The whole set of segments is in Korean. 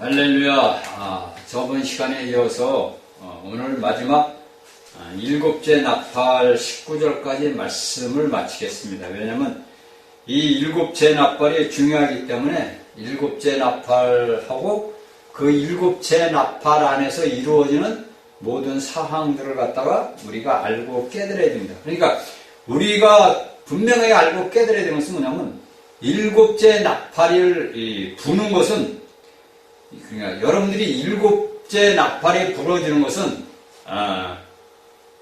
할렐루야. 저번 시간에 이어서 오늘 마지막 일곱째 나팔 19절까지 말씀을 마치겠습니다. 왜냐하면 이 일곱째 나팔이 중요하기 때문에 일곱째 나팔하고 그 일곱째 나팔 안에서 이루어지는 모든 사항들을 갖다가 우리가 알고 깨달아야 됩니다. 그러니까 우리가 분명히 알고 깨달아야 되는 것은 뭐냐면 일곱째 나팔을 부는 것은, 그러니까 여러분들이 일곱째 나팔이 불어지는 것은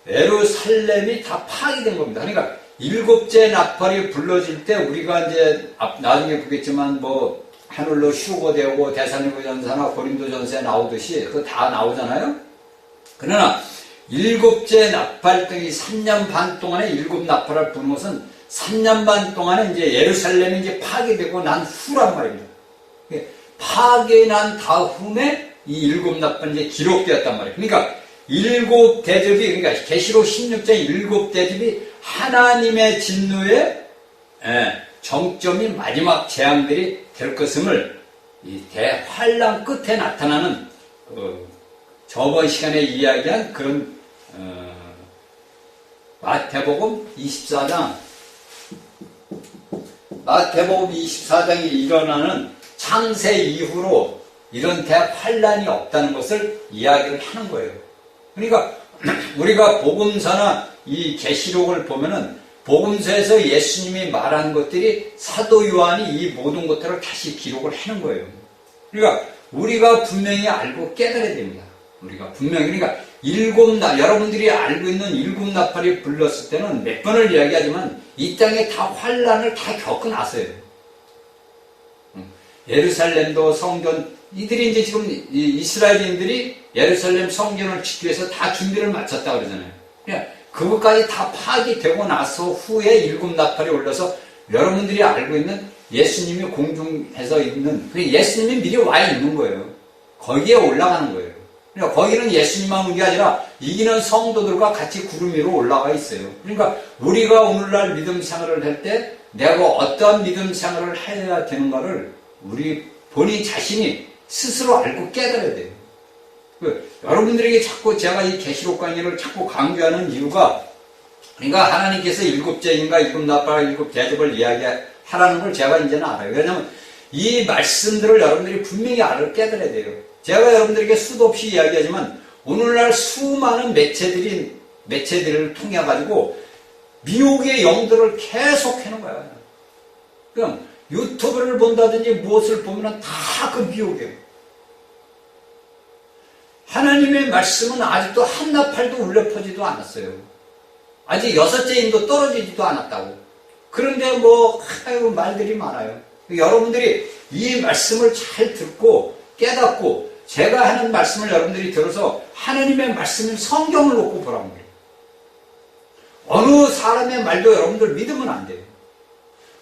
예루살렘이 다 파괴된 겁니다. 그러니까 일곱째 나팔이 불러질 때 우리가 이제 나중에 보겠지만 뭐 하늘로 휴거되고 데살로니가전서나 고린도전서에 나오듯이 그거 다 나오잖아요. 그러나 일곱째 나팔 등이 3년 반 동안에 일곱 나팔을 부는 것은 3년 반 동안에 이제 예루살렘이 이제 파괴되고 난 후란 말입니다. 파괴난 다음에 이 일곱 나팔이 이제 기록되었단 말이에요. 그러니까 일곱 대접이, 그러니까 계시록 16장 일곱 대접이 하나님의 진노의 정점이 마지막 재앙들이 될 것임을 이 대환란 끝에 나타나는 저번 시간에 이야기한 그런 마태복음 24장이 일어나는 창세 이후로 이런 대환란이 없다는 것을 이야기를 하는 거예요. 그러니까 우리가 복음서나 이 계시록을 보면은 복음서에서 예수님이 말한 것들이 사도 요한이 이 모든 것들을 다시 기록을 하는 거예요. 그러니까 우리가 분명히 알고 깨달아야 됩니다. 우리가 분명히, 그러니까 여러분들이 알고 있는 일곱 나팔이 불렀을 때는 몇 번을 이야기하지만 이 땅에 다 환란을 다 겪어놨어요. 예루살렘도 성전, 이들이 이제 지금 이스라엘인들이 예루살렘 성전을 짓기 위해서 다 준비를 마쳤다 그러잖아요. 그러니까 그것까지 다 파괴되고 나서 후에 일곱 나팔이 올라서 여러분들이 알고 있는 예수님이 공중에서 있는, 예수님이 미리 와 있는 거예요. 거기에 올라가는 거예요. 그러니까 거기는 예수님만 오는 게 아니라 이기는 성도들과 같이 구름 위로 올라가 있어요. 그러니까 우리가 오늘날 믿음 생활을 할 때 내가 어떠한 믿음 생활을 해야 되는가를 우리 본인 자신이 스스로 알고 깨달아야 돼요. 여러분들에게 자꾸 제가 이 계시록 강의를 자꾸 강조하는 이유가, 그러니까 하나님께서 일곱째인가 일곱 나팔 일곱 대접을 이야기하라는 걸 제가 이제는 알아요. 왜냐하면 이 말씀들을 여러분들이 분명히 알고 깨달아야 돼요. 제가 여러분들에게 수도 없이 이야기하지만 오늘날 수많은 매체들을 통해 가지고 미혹의 영들을 계속 해놓은 거야. 그냥 유튜브를 본다든지 무엇을 보면 다 그 미혹이에요. 하나님의 말씀은 아직도 한 나팔도 울려 퍼지도 않았어요. 아직 여섯째 인도 떨어지지도 않았다고. 그런데 말들이 많아요. 여러분들이 이 말씀을 잘 듣고 깨닫고 제가 하는 말씀을 여러분들이 들어서 하나님의 말씀인 성경을 놓고 보라는 거예요. 어느 사람의 말도 여러분들 믿으면 안 돼요.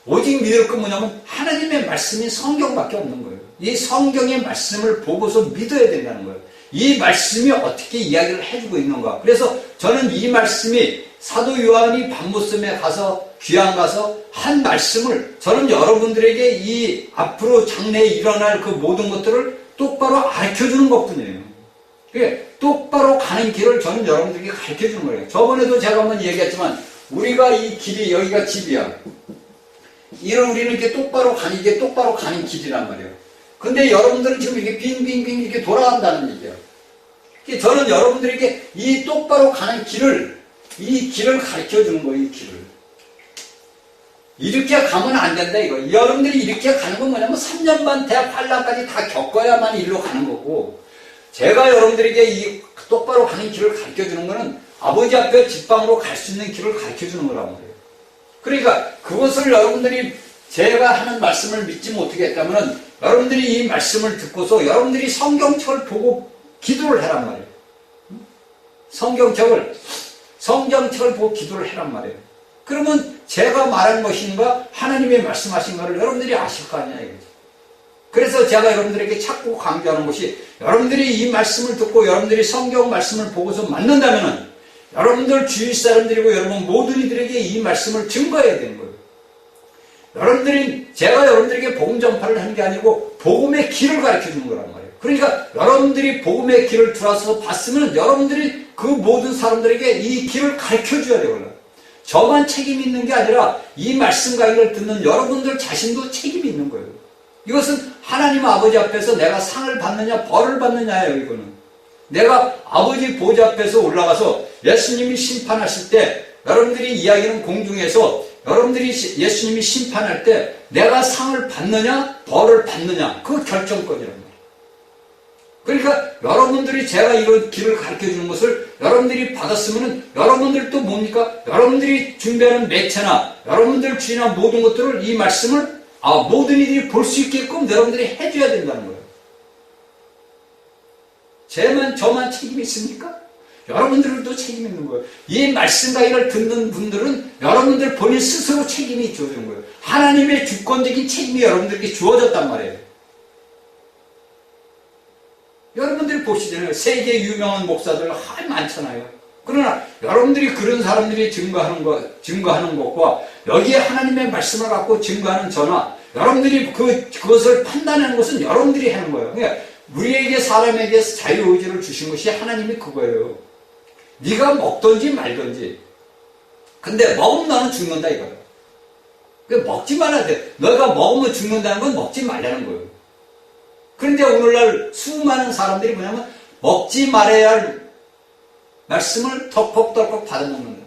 오직 믿을 건 뭐냐면 하나님의 말씀인 성경밖에 없는 거예요. 이 성경의 말씀을 보고서 믿어야 된다는 거예요. 이 말씀이 어떻게 이야기를 해주고 있는가. 그래서 저는 이 말씀이 사도 요한이 밤무섬에 가서 귀양 가서 한 말씀을 저는 여러분들에게 이 앞으로 장래에 일어날 그 모든 것들을 똑바로 가르쳐주는 것뿐이에요. 똑바로 가는 길을 저는 여러분들에게 가르쳐주는 거예요. 저번에도 제가 한번 얘기했지만 우리가 이 길이 여기가 집이야. 우리는 이렇게 똑바로 가는, 이게 똑바로 가는 길이란 말이에요. 근데 여러분들은 지금 이렇게 빙빙빙 이렇게 돌아간다는 얘기예요. 저는 여러분들에게 이 똑바로 가는 이 길을 가르쳐 주는 거예요, 이 길을. 이렇게 가면 안 된다, 이거. 여러분들이 이렇게 가는 건 뭐냐면 3년 반 대환란까지 다 겪어야만 일로 가는 거고, 제가 여러분들에게 이 똑바로 가는 길을 가르쳐 주는 거는 아버지 앞에 직방으로 갈 수 있는 길을 가르쳐 주는 거란 말이에요. 그러니까 그것을 여러분들이 제가 하는 말씀을 믿지 못하게 했다면 여러분들이 이 말씀을 듣고서 여러분들이 성경책을 보고 기도를 해란 말이에요. 성경책을 보고 기도를 해란 말이에요. 그러면 제가 말한 것인가 하나님의 말씀하신 것을 여러분들이 아실 거 아니냐 이거죠. 그래서 제가 여러분들에게 자꾸 강조하는 것이 여러분들이 이 말씀을 듣고 여러분들이 성경 말씀을 보고서 맞는다면은 여러분들 주위 사람들이고 여러분 모든 이들에게 이 말씀을 증거해야 되는 거예요. 제가 여러분들에게 복음 전파를 하는 게 아니고 복음의 길을 가르쳐 주는 거란 말이에요. 그러니까 여러분들이 복음의 길을 들어서 봤으면 여러분들이 그 모든 사람들에게 이 길을 가르쳐 줘야 돼요. 저만 책임이 있는 게 아니라 이 말씀 강의를 듣는 여러분들 자신도 책임이 있는 거예요. 이것은 하나님 아버지 앞에서 내가 상을 받느냐 벌을 받느냐예요. 이거는 내가 아버지 보좌 앞에서 올라가서 예수님이 심판하실 때 여러분들이 이야기하는 공중에서 여러분들이 예수님이 심판할 때 내가 상을 받느냐 벌을 받느냐 그 결정권이란 말이에요. 그러니까 여러분들이 제가 이런 길을 가르쳐 주는 것을 여러분들이 받았으면 여러분들도 뭡니까? 여러분들이 준비하는 매체나 여러분들 주의나 모든 것들을 이 말씀을 모든 이들이 볼 수 있게끔 여러분들이 해줘야 된다는 거예요. 저만 책임이 있습니까? 여러분들도 책임이 있는 거예요. 이 말씀 강의를 듣는 분들은 여러분들 본인 스스로 책임이 주어지는 거예요. 하나님의 주권적인 책임이 여러분들에게 주어졌단 말이에요. 여러분들이 보시잖아요. 세계 유명한 목사들 많잖아요. 그러나 여러분들이 그런 사람들이 증거하는 것과 여기에 하나님의 말씀을 갖고 증거하는 저나 여러분들이 그것을 판단하는 것은 여러분들이 하는 거예요. 그러니까 우리에게 사람에게 자유의지를 주신 것이 하나님이 그거예요. 네가 먹든지 말든지. 근데 먹으면 너는 죽는다 이거예요. 먹지 말아야 돼. 너가 먹으면 죽는다는 건 먹지 말라는 거예요. 그런데 오늘날 수많은 사람들이 뭐냐면 먹지 말아야 할 말씀을 덜컥덜컥 받아먹는 거예요.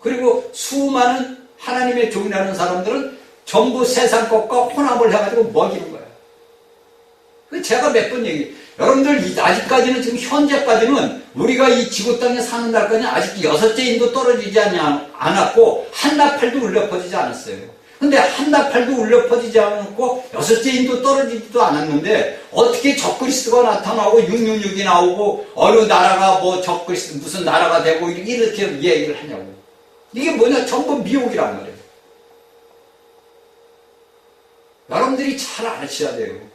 그리고 수많은 하나님의 종이라는 사람들은 전부 세상 것과 혼합을 해가지고 먹이는 거예요. 제가 몇 번 여러분들 아직까지는 지금 현재까지는 우리가 이 지구 땅에 사는 날까지는 아직 6째 인도 떨어지지 않았고 한나팔도 울려 퍼지지 않았어요. 근데 한나팔도 울려 퍼지지 않았고 6째 인도 떨어지지도 않았는데 어떻게 적그리스도가 나타나고 666이 나오고 어느 나라가 적그리스도 무슨 나라가 되고 이렇게 얘기를 하냐고. 이게 뭐냐? 전부 미혹이란 말이에요. 여러분들이 잘 아셔야 돼요.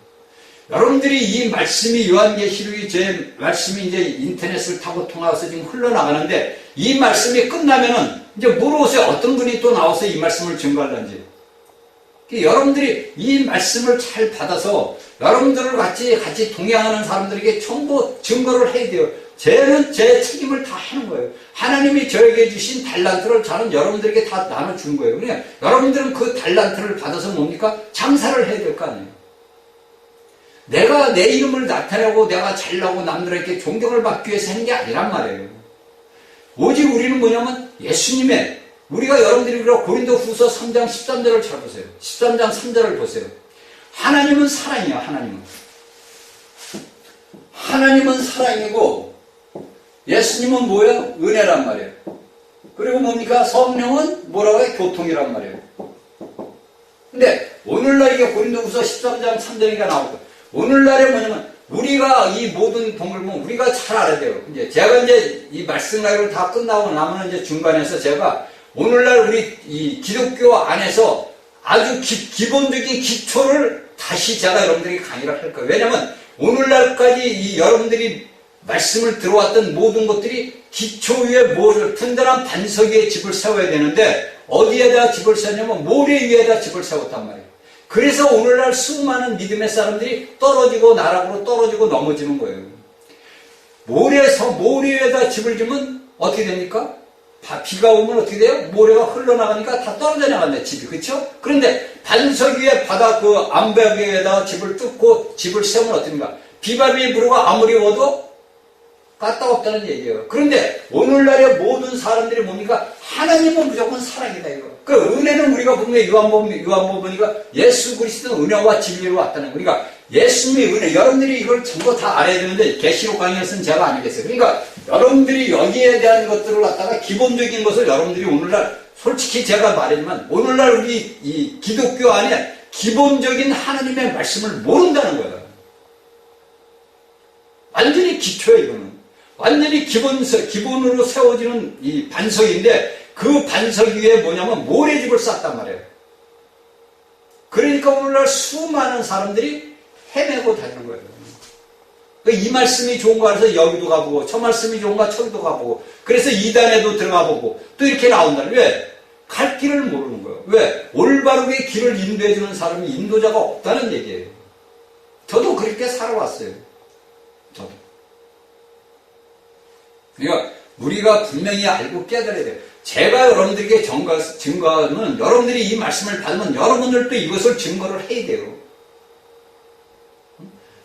여러분들이 이 말씀이 요한계시록이 제 말씀이 이제 인터넷을 타고 통해서 지금 흘러나가는데 이 말씀이 끝나면은 이제 물어보세요. 어떤 분이 또 나와서 이 말씀을 증거하는지. 여러분들이 이 말씀을 잘 받아서 여러분들을 같이 동행하는 사람들에게 전부 증거를 해야 돼요. 쟤는 제 책임을 다 하는 거예요. 하나님이 저에게 주신 달란트를 저는 여러분들에게 다 나눠준 거예요. 그러니까 여러분들은 그 달란트를 받아서 뭡니까? 장사를 해야 될 거 아니에요. 내가 내 이름을 나타내고 내가 잘나고 남들에게 존경을 받기 위해서 하는 게 아니란 말이에요. 오직 우리는 뭐냐면 예수님의 우리가 여러분들이 고린도 후서 3장 13절을 잘 보세요. 13장 3절을 보세요. 하나님은 사랑이야. 하나님은 사랑이고 예수님은 뭐예요? 은혜란 말이에요. 그리고 뭡니까? 성령은 뭐라고 해? 교통이란 말이에요. 근데 오늘날 이게 고린도 후서 13장 3절이가 나오고 오늘날에 뭐냐면 우리가 이 모든 동물은 우리가 잘 알아야 돼요. 제가 이제 이 말씀 강의를 다 끝나고 나면 이제 중간에서 제가 오늘날 우리 이 기독교 안에서 아주 기본적인 기초를 다시 제가 여러분들에게 강의를 할 거예요. 왜냐하면 오늘날까지 이 여러분들이 말씀을 들어왔던 모든 것들이 기초 위에 튼튼한 반석 위에 집을 세워야 되는데 어디에다 집을 세웠냐면 모래 위에다 집을 세웠단 말이에요. 그래서 오늘날 수많은 믿음의 사람들이 떨어지고 나락으로 떨어지고 넘어지는 거예요. 모래 위에다 집을 지면 어떻게 됩니까? 비가 오면 어떻게 돼요? 모래가 흘러나가니까 다 떨어져 나간다, 집이. 그렇죠? 그런데 반석 위에 바다 암벽 위에다가 집을 뚫고 집을 세우면 어떻게 됩니까? 비바람이 불어가 아무리 워도 까딱없다는 얘기예요. 그런데 오늘날의 모든 사람들이 뭡니까? 하나님은 무조건 사랑이다 이거. 그 은혜는 우리가 분명히 요한복음 보니까 예수 그리스도는 은혜와 진리로 왔다는 거. 그러니까 예수님의 은혜, 여러분들이 이걸 전부 다 알아야 되는데 계시록 강의에서는 제가 아니겠어요. 그러니까 여러분들이 여기에 대한 것들을 갖다가 기본적인 것을 여러분들이 오늘날 솔직히 제가 말하지만 오늘날 우리 이 기독교 안에 기본적인 하나님의 말씀을 모른다는 거예요. 완전히 기초예요, 이거는. 완전히 기본으로 세워지는 이 반석인데 그 반석 위에 뭐냐면 모래집을 쌓단 말이에요. 그러니까 오늘날 수많은 사람들이 헤매고 다니는 거예요. 이 말씀이 좋은가 해서 여기도 가보고 저 말씀이 좋은가 저기도 가보고 그래서 이단에도 들어가보고 또 이렇게 나온다. 왜? 갈 길을 모르는 거예요. 왜? 올바르게 길을 인도해주는 사람이 인도자가 없다는 얘기예요. 저도 그렇게 살아왔어요. 저도. 그러니까 우리가 분명히 알고 깨달아야 돼요. 제가 여러분들에게 증거하면 여러분들이 이 말씀을 받으면 여러분들도 이것을 증거를 해야 돼요.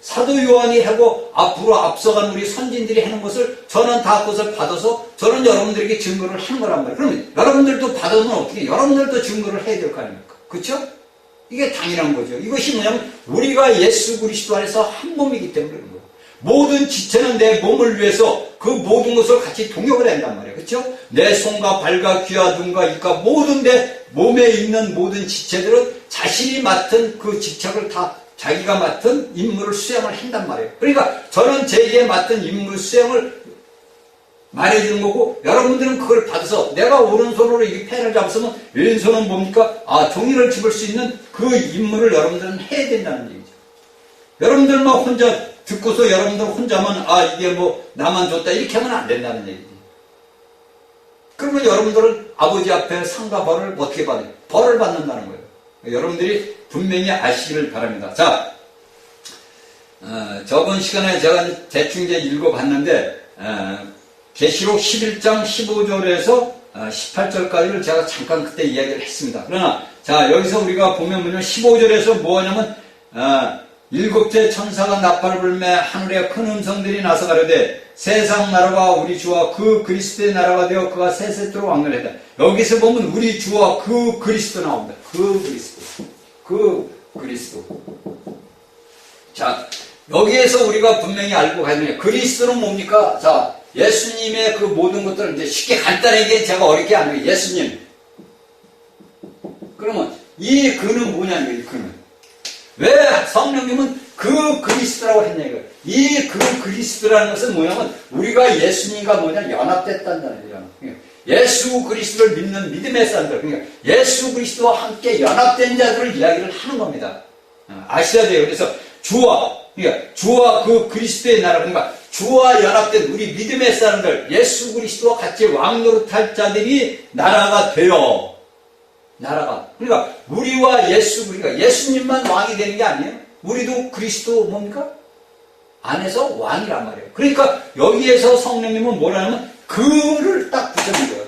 사도 요한이 하고 앞으로 앞서간 우리 선진들이 하는 것을 저는 다 그것을 받아서 저는 여러분들에게 증거를 하는 거란 말이에요. 그러면 여러분들도 받으면 어떻게 여러분들도 증거를 해야 될 거 아닙니까? 그렇죠? 이게 당연한 거죠. 이것이 뭐냐면 우리가 예수 그리스도 안에서 한 몸이기 때문에 그런 거예요. 모든 지체는 내 몸을 위해서 그 모든 것을 같이 동역을 한단 말이에요. 그렇죠? 내 손과 발과 귀와 눈과 입과 모든 내 몸에 있는 모든 지체들은 자신이 맡은 그 직책을 다 자기가 맡은 임무를 수행을 한단 말이에요. 그러니까 저는 제게 맡은 임무 수행을 말해주는 거고 여러분들은 그걸 받아서 내가 오른손으로 이 펜을 잡으면 왼손은 뭡니까? 종이를 집을 수 있는 그 임무를 여러분들은 해야 된다는 얘기죠. 여러분들만 혼자 듣고서 여러분들 혼자만 이게 뭐 나만 줬다 이렇게 하면 안 된다는 얘기죠. 그러면 여러분들은 아버지 앞에 상과 벌을 어떻게 받아요? 벌을 받는다는 거예요. 여러분들이 분명히 아시기를 바랍니다. 자, 저번 시간에 제가 대충 이제 읽어봤는데, 계시록 11장 15절에서 18절까지를 제가 잠깐 그때 이야기를 했습니다. 그러나, 자, 여기서 우리가 보면 뭐냐면 15절에서 뭐 하냐면, 일곱째 천사가 나팔을 불매 하늘에 큰 음성들이 나서 가로되 세상 나라가 우리 주와 그 그리스도의 나라가 되어 그가 세세토록 왕래했다. 여기서 보면 우리 주와 그 그리스도 나옵니다. 그 그리스도. 자, 여기에서 우리가 분명히 알고 가야 되냐. 그리스도는 뭡니까? 자, 예수님의 그 모든 것들을 이제 쉽게 간단하게 제가 어렵게 안 해요. 예수님. 그러면 이 그는 뭐냐는 거예요, 이 그는. 왜 성령님은 그 그리스도라고 했냐 이거예요. 이 그 그리스도라는 것은 뭐냐면 우리가 예수님과 뭐냐 연합됐다는 거예요. 예수 그리스도를 믿는 믿음의 사람들, 그러니까 예수 그리스도와 함께 연합된 자들을 이야기를 하는 겁니다. 아셔야 돼요. 그래서 주와 그 그리스도의 나라, 그러니까 주와 연합된 우리 믿음의 사람들, 예수 그리스도와 같이 왕노릇할 자들이 나라가 되어. 그러니까 우리와 그러니까 예수님만 왕이 되는 게 아니에요. 우리도 그리스도 뭡니까? 안에서 왕이란 말이에요. 그러니까 여기에서 성령님은 뭐라냐면 그를 딱 붙여준 거예요.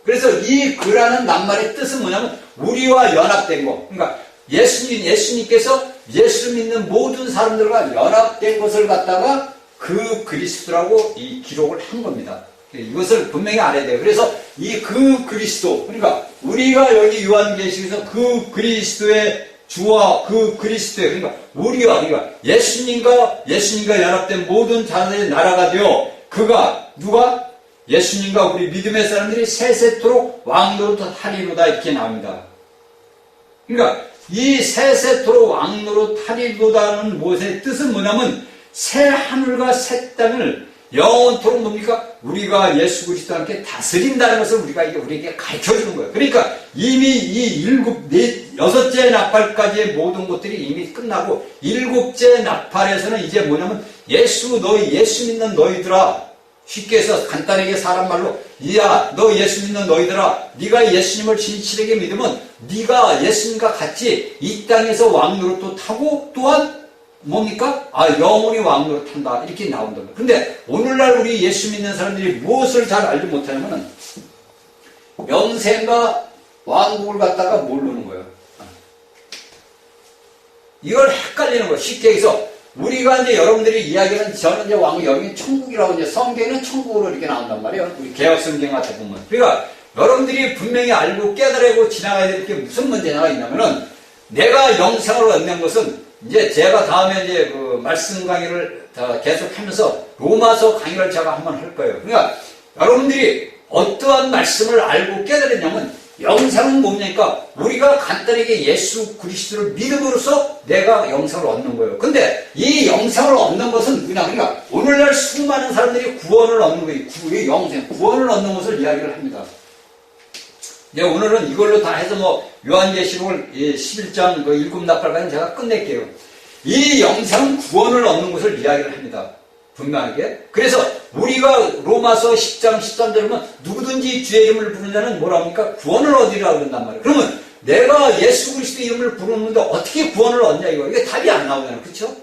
그래서 이 그라는 낱말의 뜻은 뭐냐면 우리와 연합된 거. 그러니까 예수님께서 예수 믿는 모든 사람들과 연합된 것을 갖다가 그 그리스도라고 이 기록을 한 겁니다. 이것을 분명히 알아야 돼요. 그래서 이 그 그리스도, 그러니까 우리가 여기 요한계시록에서 그 그리스도의 주와 그 그리스도의, 그러니까 그러니까 예수님과 연합된 모든 자들의 나라가 되어 그가 누가? 예수님과 우리 믿음의 사람들이 세세토록 왕노릇 하리로다 이렇게 나옵니다. 그러니까 이 세세토록 왕노릇 하리로다는 무엇의 뜻은 뭐냐면 새 하늘과 새 땅을 영원토록 뭡니까? 우리가 예수 그리스도와 함께 다스린다는 것을 우리에게 가르쳐 주는 거예요. 그러니까 이미 이 여섯째 나팔까지의 모든 것들이 이미 끝나고 일곱째 나팔에서는 이제 뭐냐면 예수 믿는 너희들아, 쉽게 해서 간단하게 사람 말로 너 예수 믿는 너희들아, 네가 예수님을 진실하게 믿으면 네가 예수님과 같이 이 땅에서 왕노릇도 타고 또한 뭡니까? 영원히 왕노릇한다 이렇게 나온다. 근데 오늘날 우리 예수 믿는 사람들이 무엇을 잘 알지 못하냐면 영생과 왕국을 갖다가 모르는 거예요. 이걸 헷갈리는 거예요. 쉽게 해서 우리가 이제 여러분들이 이야기하는 저는 이제 왕국 여기 천국이라고 이제 성경은 천국으로 이렇게 나온단 말이에요. 우리 개혁 성경 같은 보면. 그러니까 여러분들이 분명히 알고 깨달아고 지나가야 될 게 무슨 문제가 있냐면은 내가 영생을 얻는 것은 이제 제가 다음에 이제 그 말씀 강의를 계속 하면서 로마서 강의를 제가 한번 할 거예요. 그러니까 여러분들이 어떠한 말씀을 알고 깨달았냐면 영생은 뭡니까? 우리가 간단하게 예수 그리스도를 믿음으로써 내가 영생을 얻는 거예요. 근데 이 영생을 얻는 것은 누구냐? 그러니까 오늘날 수많은 사람들이 구원을 얻는 거예요. 구원을 얻는 것을 이야기를 합니다. 이제 오늘은 이걸로 다 해서 요한계시록을 11장 그 일곱 나팔까지 제가 끝낼게요. 이 영생은 구원을 얻는 것을 이야기를 합니다. 분명하게. 그래서 우리가 로마서 10장 13절 보면 누구든지 주의 이름을 부르는 자는 뭐라 합니까? 구원을 얻으리라 그런단 말이에요. 그러면 내가 예수 그리스도 이름을 부르는데 어떻게 구원을 얻냐 이거. 이게 답이 안 나오잖아요. 그렇죠?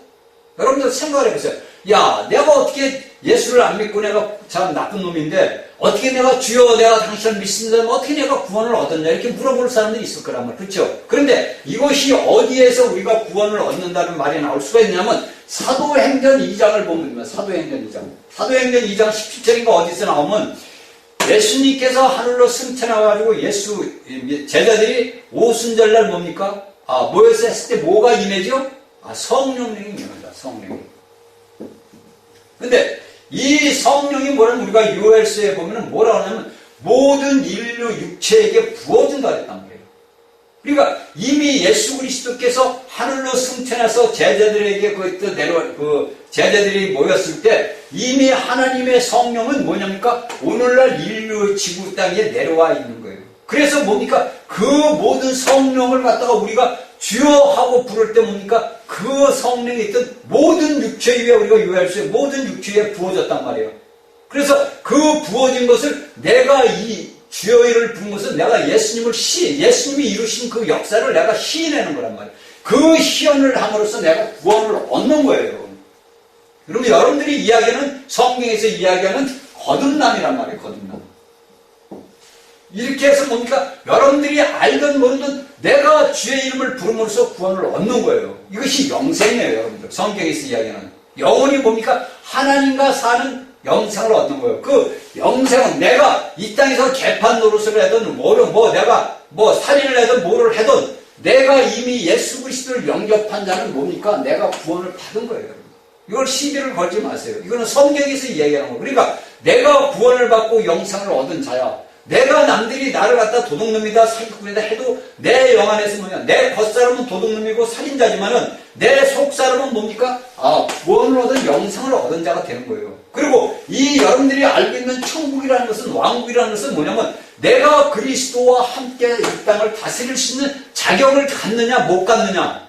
여러분들 생각을 해보세요. 야, 내가 어떻게 예수를 안 믿고 내가 참 나쁜 놈인데 어떻게 내가 주여 내가 당신을 믿습니다. 어떻게 내가 구원을 얻었냐 이렇게 물어볼 사람들이 있을 거란 말이에요. 그렇죠? 그런데 이것이 어디에서 우리가 구원을 얻는다는 말이 나올 수가 있냐면 사도행전 2장을 보면 사도행전 2장. 사도행전 2장 17절인가 어디서 나오면 예수님께서 하늘로 승천해가지고 예수 제자들이 오순절날 뭡니까? 모여서 했을 때 뭐가 임해죠? 성령님이 임합니다. 성령이. 근데 이 성령이 뭐냐면 우리가 요엘서에 보면 뭐라고 하냐면 모든 인류 육체에게 부어준다 그랬단 말이에요. 그러니까 이미 예수 그리스도께서 하늘로 승천해서 제자들에게 제자들이 모였을 때 이미 하나님의 성령은 뭐냐니까 오늘날 인류 지구 땅에 내려와 있는 거예요. 그래서 뭡니까? 그 모든 성령을 갖다가 우리가 주여 하고 부를 때 뭡니까? 그 성령이 있던 모든 육체 위에 우리가 요할수에 모든 육체 위에 부어졌단 말이에요. 그래서 그 부어진 것을 내가 이 주여를 부른 것은 내가 예수님이 이루신 그 역사를 내가 시인하는 거란 말이에요. 그 시연을 함으로써 내가 구원을 얻는 거예요. 그러면 여러분들이 이야기하는 성경에서 이야기하는 거듭남이란 말이에요. 거듭남. 이렇게 해서 뭡니까? 여러분들이 알든 모르든 내가 주의 이름을 부름으로써 구원을 얻는 거예요. 이것이 영생이에요. 여러분들. 성경에서 이야기하는. 영혼이 뭡니까? 하나님과 사는 영생을 얻는 거예요. 그 영생은 내가 이 땅에서 개판 노릇을 하든 내가 살인을 하든 뭐를 하든 내가 이미 예수 그리스도를 영접한 자는 뭡니까? 내가 구원을 받은 거예요. 이걸 시비를 걸지 마세요. 이거는 성경에서 이야기하는 거예요. 그러니까 내가 구원을 받고 영생을 얻은 자야. 내가 남들이 나를 갖다 도둑놈이다 사기꾼이다 해도 내 영 안에서 뭐냐, 내 겉사람은 도둑놈이고 살인자지만은 내 속사람은 뭡니까? 구원을 얻은 영생을 얻은 자가 되는 거예요. 그리고 이 여러분들이 알고 있는 천국이라는 것은, 왕국이라는 것은 뭐냐면 내가 그리스도와 함께 이 땅을 다스릴 수 있는 자격을 갖느냐 못 갖느냐,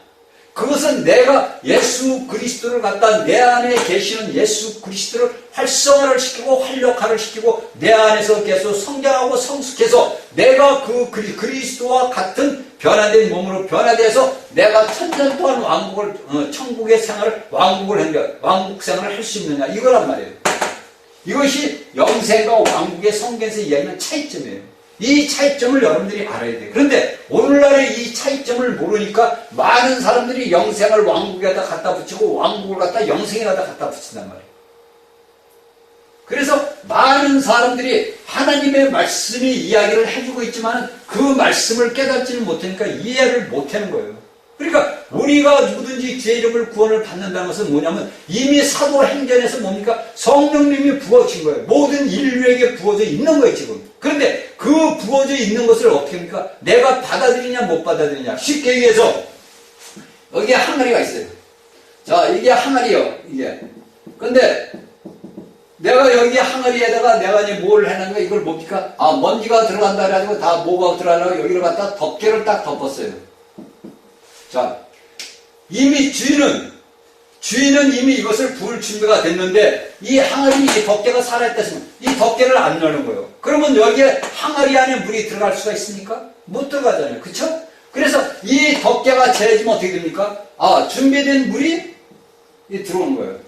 그것은 내가 예수 그리스도를 갖다 내 안에 계시는 예수 그리스도를 활성화를 시키고 활력화를 시키고 내 안에서 계속 성장하고 성숙해서 내가 그 그리스도와 같은 변화된 몸으로 변화돼서 내가 천년 동안 천국의 생활을 왕국 생활을 할 수 있느냐 이거란 말이에요. 이것이 영생과 왕국의 성경에서 이야기하는 차이점이에요. 이 차이점을 여러분들이 알아야 돼요. 그런데 오늘날의 이 차이점을 모르니까 많은 사람들이 영생을 왕국에다 갖다 붙이고 왕국을 갖다 영생에다 갖다 붙인단 말이에요. 그래서 많은 사람들이 하나님의 말씀이 이야기를 해주고 있지만 그 말씀을 깨닫지를 못하니까 이해를 못하는 거예요. 그러니까 우리가 누구든지 주의 이름을 구원을 받는다는 것은 뭐냐면 이미 사도행전에서 뭡니까? 성령님이 부어진 거예요. 모든 인류에게 부어져 있는 거예요 지금. 그런데 그 부어져 있는 것을 어떻게 합니까? 내가 받아들이냐 못 받아들이냐. 쉽게 얘기해서 여기에 항아리가 있어요. 자, 이게 항아리요. 이게. 근데 내가 여기 항아리에다가 내가 이제 뭘 해놨는가 이걸 뭡니까? 먼지가 들어간다 그래가지고 다 뭐가 들어가려고 여기를 갖다 덮개를 딱 덮었어요. 자, 이미 주인은 이미 이것을 부을 준비가 됐는데 이 항아리 이 덮개가 살아있다면 이 덮개를 안 여는 거예요. 그러면 여기에 항아리 안에 물이 들어갈 수가 있습니까? 못 들어가잖아요. 그쵸? 그래서 이 덮개가 재지면 어떻게 됩니까? 준비된 물이 들어오는 거예요.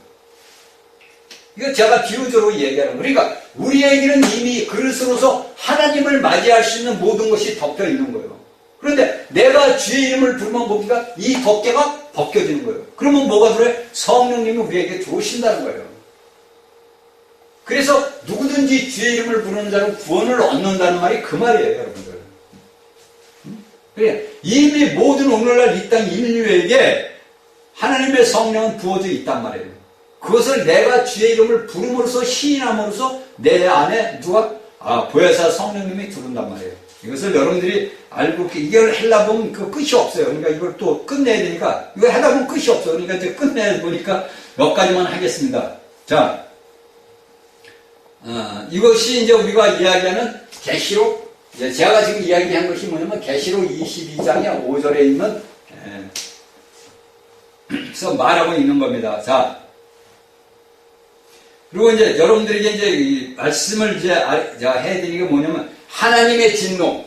이거 제가 비유적으로 얘기하는 거예요. 그러니까 우리에게는 이미 그릇으로서 하나님을 맞이할 수 있는 모든 것이 덮여 있는 거예요. 그런데 내가 주의 이름을 부르면 뭡니까? 이 덮개가 벗겨지는 거예요. 그러면 뭐가 들어요? 성령님이 우리에게 들어오신다는 거예요. 그래서 누구든지 주의 이름을 부르는 자는 구원을 얻는다는 말이 그 말이에요, 여러분들. 그래, 이미 모든 오늘날 이 땅 인류에게 하나님의 성령은 부어져 있단 말이에요. 그것을 내가 주의 이름을 부름으로써 시인함으로써 내 안에 누가 보혜사 성령님이 들어온단 말이에요. 이것을 여러분들이 알고 이걸 하려다 보면 그 끝이 없어요. 그러니까 이걸 또 끝내야 되니까 이걸 하다 보면 끝이 없어요. 그러니까 이제 끝내야 보니까 몇 가지만 하겠습니다. 자, 이것이 이제 우리가 이야기하는 계시록, 제가 지금 이야기한 것이 뭐냐면 계시록 22장의 5절에 있는 그래서 말하고 있는 겁니다. 자, 그리고 이제 여러분들에게 이제 이 말씀을 이제 해드리는 게 뭐냐면, 하나님의 진노.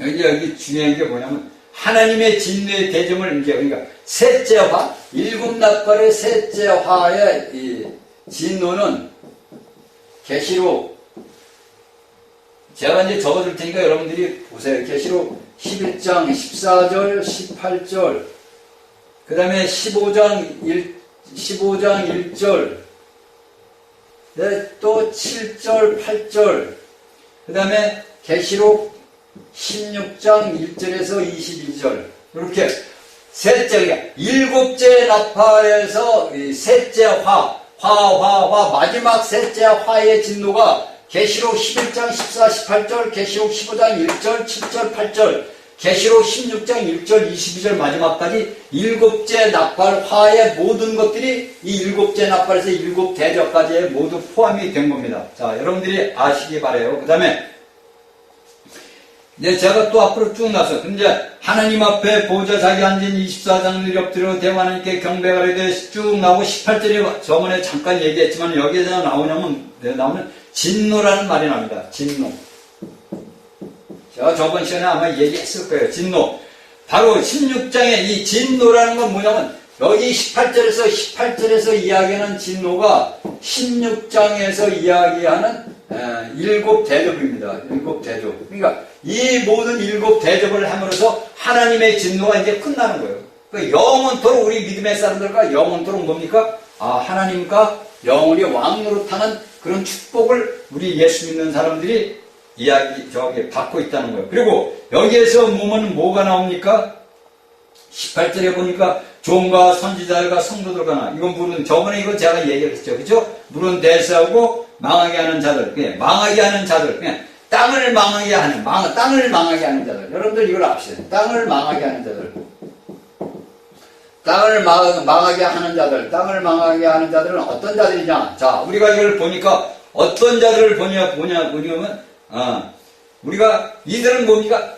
여기 중요한 게 뭐냐면, 하나님의 진노의 대점을 이제, 그러니까, 셋째 화, 일곱 나팔의 셋째 화의 이 진노는 계시록, 제가 이제 적어줄 테니까 여러분들이 보세요. 계시록 11장 14절, 18절, 그 다음에 15장 1절, 네, 또 7절, 8절, 그 다음에 계시록 16장 1절에서 22절, 이렇게 셋째, 일곱째 나팔에서 셋째 마지막 셋째 화의 진노가 계시록 11장 14, 18절, 계시록 15장 1절, 7절, 8절, 계시록 16장 1절, 22절 마지막까지 일곱째 나팔 화의 모든 것들이 이 일곱째 나팔에서 일곱 대접까지 모두 포함이 된 겁니다. 자, 여러분들이 아시기 바라요. 그 다음에 네, 제가 또 앞으로 쭉 나서, 이제, 하나님 앞에 보좌 자기 앉은 24장들이 엎드려 대하나님께 경배하려 쭉 나오고 18절에 저번에 잠깐 얘기했지만 여기에서 나오는 진노라는 말이 납니다. 진노. 제가 저번 시간에 아마 얘기했을 거예요. 진노. 바로 16장에 이 진노라는 건 뭐냐면, 여기 18절에서 이야기하는 진노가 16장에서 이야기하는 일곱 대접입니다. 일곱 대접. 그러니까 이 모든 일곱 대접을 함으로써 하나님의 진노가 이제 끝나는 거예요. 그러니까 영원토록 우리 믿음의 사람들과 영원토록 뭡니까? 하나님과 영원히 왕노릇하는 그런 축복을 우리 예수 믿는 사람들이 받고 있다는 거예요. 그리고 여기에서 보면 뭐가 나옵니까? 18절에 보니까 종과 선지자들과 성도들과 이건 물은 저번에 이거 제가 얘기를 했죠. 그죠? 물은 대수하고 망하게 하는 자들, 그냥 망하게 하는 자들, 그냥 땅을 망하게 하는 자들. 여러분들 이걸 압시다. 땅을 망하게 하는 자들. 땅을 망하게 하는 자들은 어떤 자들이냐? 자, 우리가 이걸 보니까 어떤 자들을 보냐면, 우리가 이들은 뭡니까?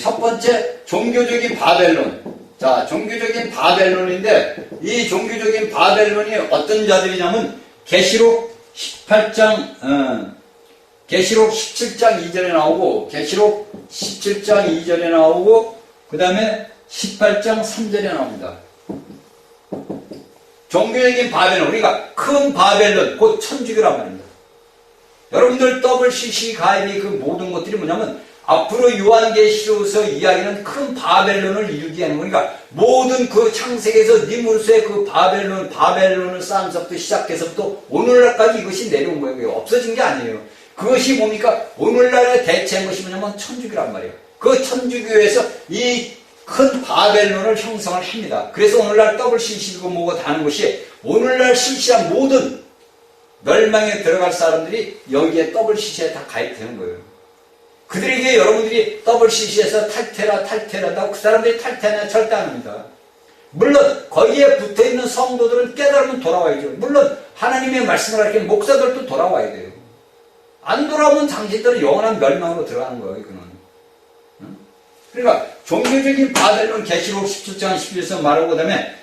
첫 번째, 종교적인 바벨론. 자, 종교적인 바벨론인데, 이 종교적인 바벨론이 어떤 자들이냐면, 계시록 17장 2절에 나오고, 계시록 17장 2절에 나오고, 그 다음에 18장 3절에 나옵니다. 종교적인 바벨론, 우리가 큰 바벨론, 곧 천주교란 말입니다. 여러분들 WCC 가입이 그 모든 것들이 뭐냐면, 앞으로 요한계시록에서 이야기하는 큰 바벨론을 이루게 하는 거니까 모든 그 창세기에서 니무르스의 그 바벨론을 쌓으면서부터 시작해서부터 오늘날까지 이것이 내려온 거예요. 없어진 게 아니에요. 그것이 뭡니까? 오늘날에 대체한 것이 뭐냐면 천주교란 말이에요. 그 천주교에서 이 큰 바벨론을 형성을 합니다. 그래서 오늘날 WCC고 뭐고 다 하는 것이 오늘날 실시한 모든 멸망에 들어갈 사람들이 여기에 WCC에 다 가입되는 거예요. 그들에게 여러분들이 WCC에서 탈퇴라다고 그 사람들이 탈퇴는 절대 안 합니다. 물론 거기에 붙어있는 성도들은 깨달으면 돌아와야죠. 물론 하나님의 말씀을 가르치는 목사들도 돌아와야 돼요. 안 돌아오면 당신들은 영원한 멸망으로 들어가는 거예요. 이거는. 그러니까 종교적인 바벨론 계시록 17장 11에서 말하고 그다음에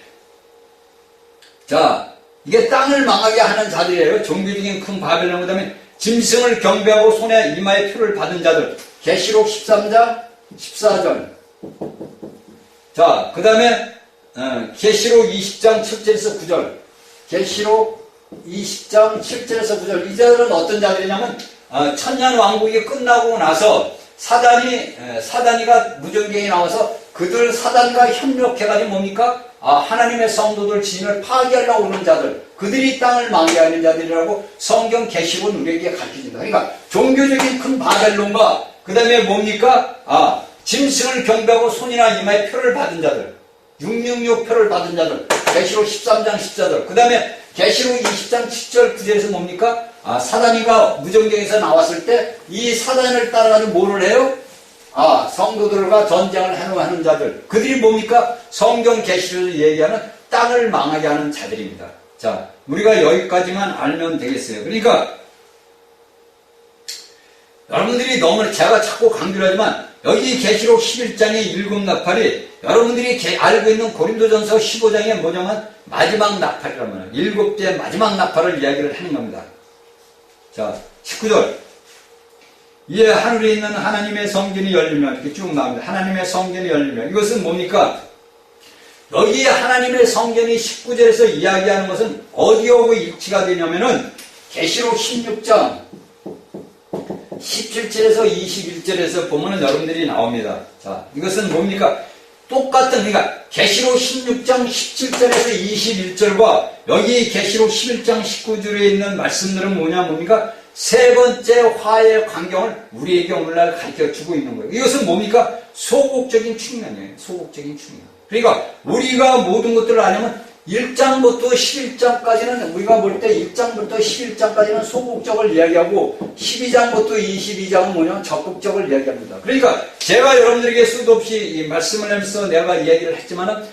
자 이게 땅을 망하게 하는 자들이에요. 종교적인 큰 바벨론 그다음에 짐승을 경배하고 손에 이마에 표를 받은 자들. 계시록 13장 14절. 자, 그 다음에 계시록 20장 7절에서 9절. 계시록 20장 7절에서 9절. 이 자들은 어떤 자들이냐면 천년 왕국이 끝나고 나서 사단이가 무전경에 나와서 그들 사단과 협력해가지고 뭡니까? 하나님의 성도들 진을 파괴하려고 오는 자들, 그들이 땅을 망해하는 자들이라고 성경 계시록은 우리에게 가르쳐준다. 그러니까 종교적인 큰 바벨론과 그 다음에 뭡니까? 짐승을 경배하고 손이나 이마에 표를 받은 자들, 666 표를 받은 자들, 계시록 13장 14절, 그 다음에 계시록 20장 7절 9절에서 뭡니까? 사단이가 무전경에서 나왔을 때 이 사단을 따라가지고 뭐를 해요? 성도들과 전쟁을 하는 자들. 그들이 뭡니까? 성경 계시록에서 얘기하는 땅을 망하게 하는 자들입니다. 자, 우리가 여기까지만 알면 되겠어요. 그러니까 여러분들이 너무 제가 자꾸 강조를 하지만 여기 계시록 11장의 일곱 나팔이 여러분들이 알고 있는 고린도전서 15장에 뭐냐면 마지막 나팔이란 말이에요. 7째 마지막 나팔을 이야기를 하는 겁니다. 자, 19절. 이에 하늘에 있는 하나님의 성전이 열리면, 이렇게 쭉 나옵니다. 하나님의 성전이 열리면. 이것은 뭡니까? 여기 하나님의 성전이 19절에서 이야기하는 것은 어디하고 일치가 되냐면은 계시록 16장 17절에서 21절에서 보면은 여러분들이 나옵니다. 자, 이것은 뭡니까? 똑같은, 그러니까 계시록 16장 17절에서 21절과 여기 계시록 11장 19절에 있는 말씀들은 뭡니까? 세 번째 화의 광경을 우리에게 오늘날 가르쳐주고 있는 거예요. 이것은 뭡니까? 소극적인 측면이에요. 소극적인 측면. 그러니까 우리가 모든 것들을 아냐면 1장부터 11장까지는 우리가 볼 때 1장부터 11장까지는 소극적을 이야기하고 12장부터 22장은 뭐냐면 적극적을 이야기합니다. 그러니까 제가 여러분들에게 수도 없이 이 말씀을 하면서 내가 이야기를 했지만은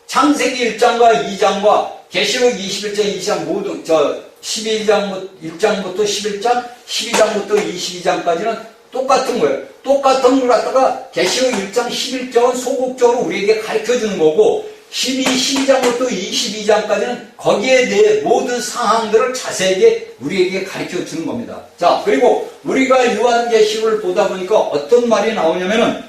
창세기 1장과 2장과 계시록 21장, 2장 모두 12장 1장부터 11장, 12장부터 22장까지는 똑같은 거예요. 똑같은 걸 갖다가 계시록 1장 11장은 소극적으로 우리에게 가르쳐주는 거고 12장부터 22장까지는 거기에 대해 모든 상황들을 자세하게 우리에게 가르쳐주는 겁니다. 자, 그리고 우리가 요한계시록을 보다 보니까 어떤 말이 나오냐면은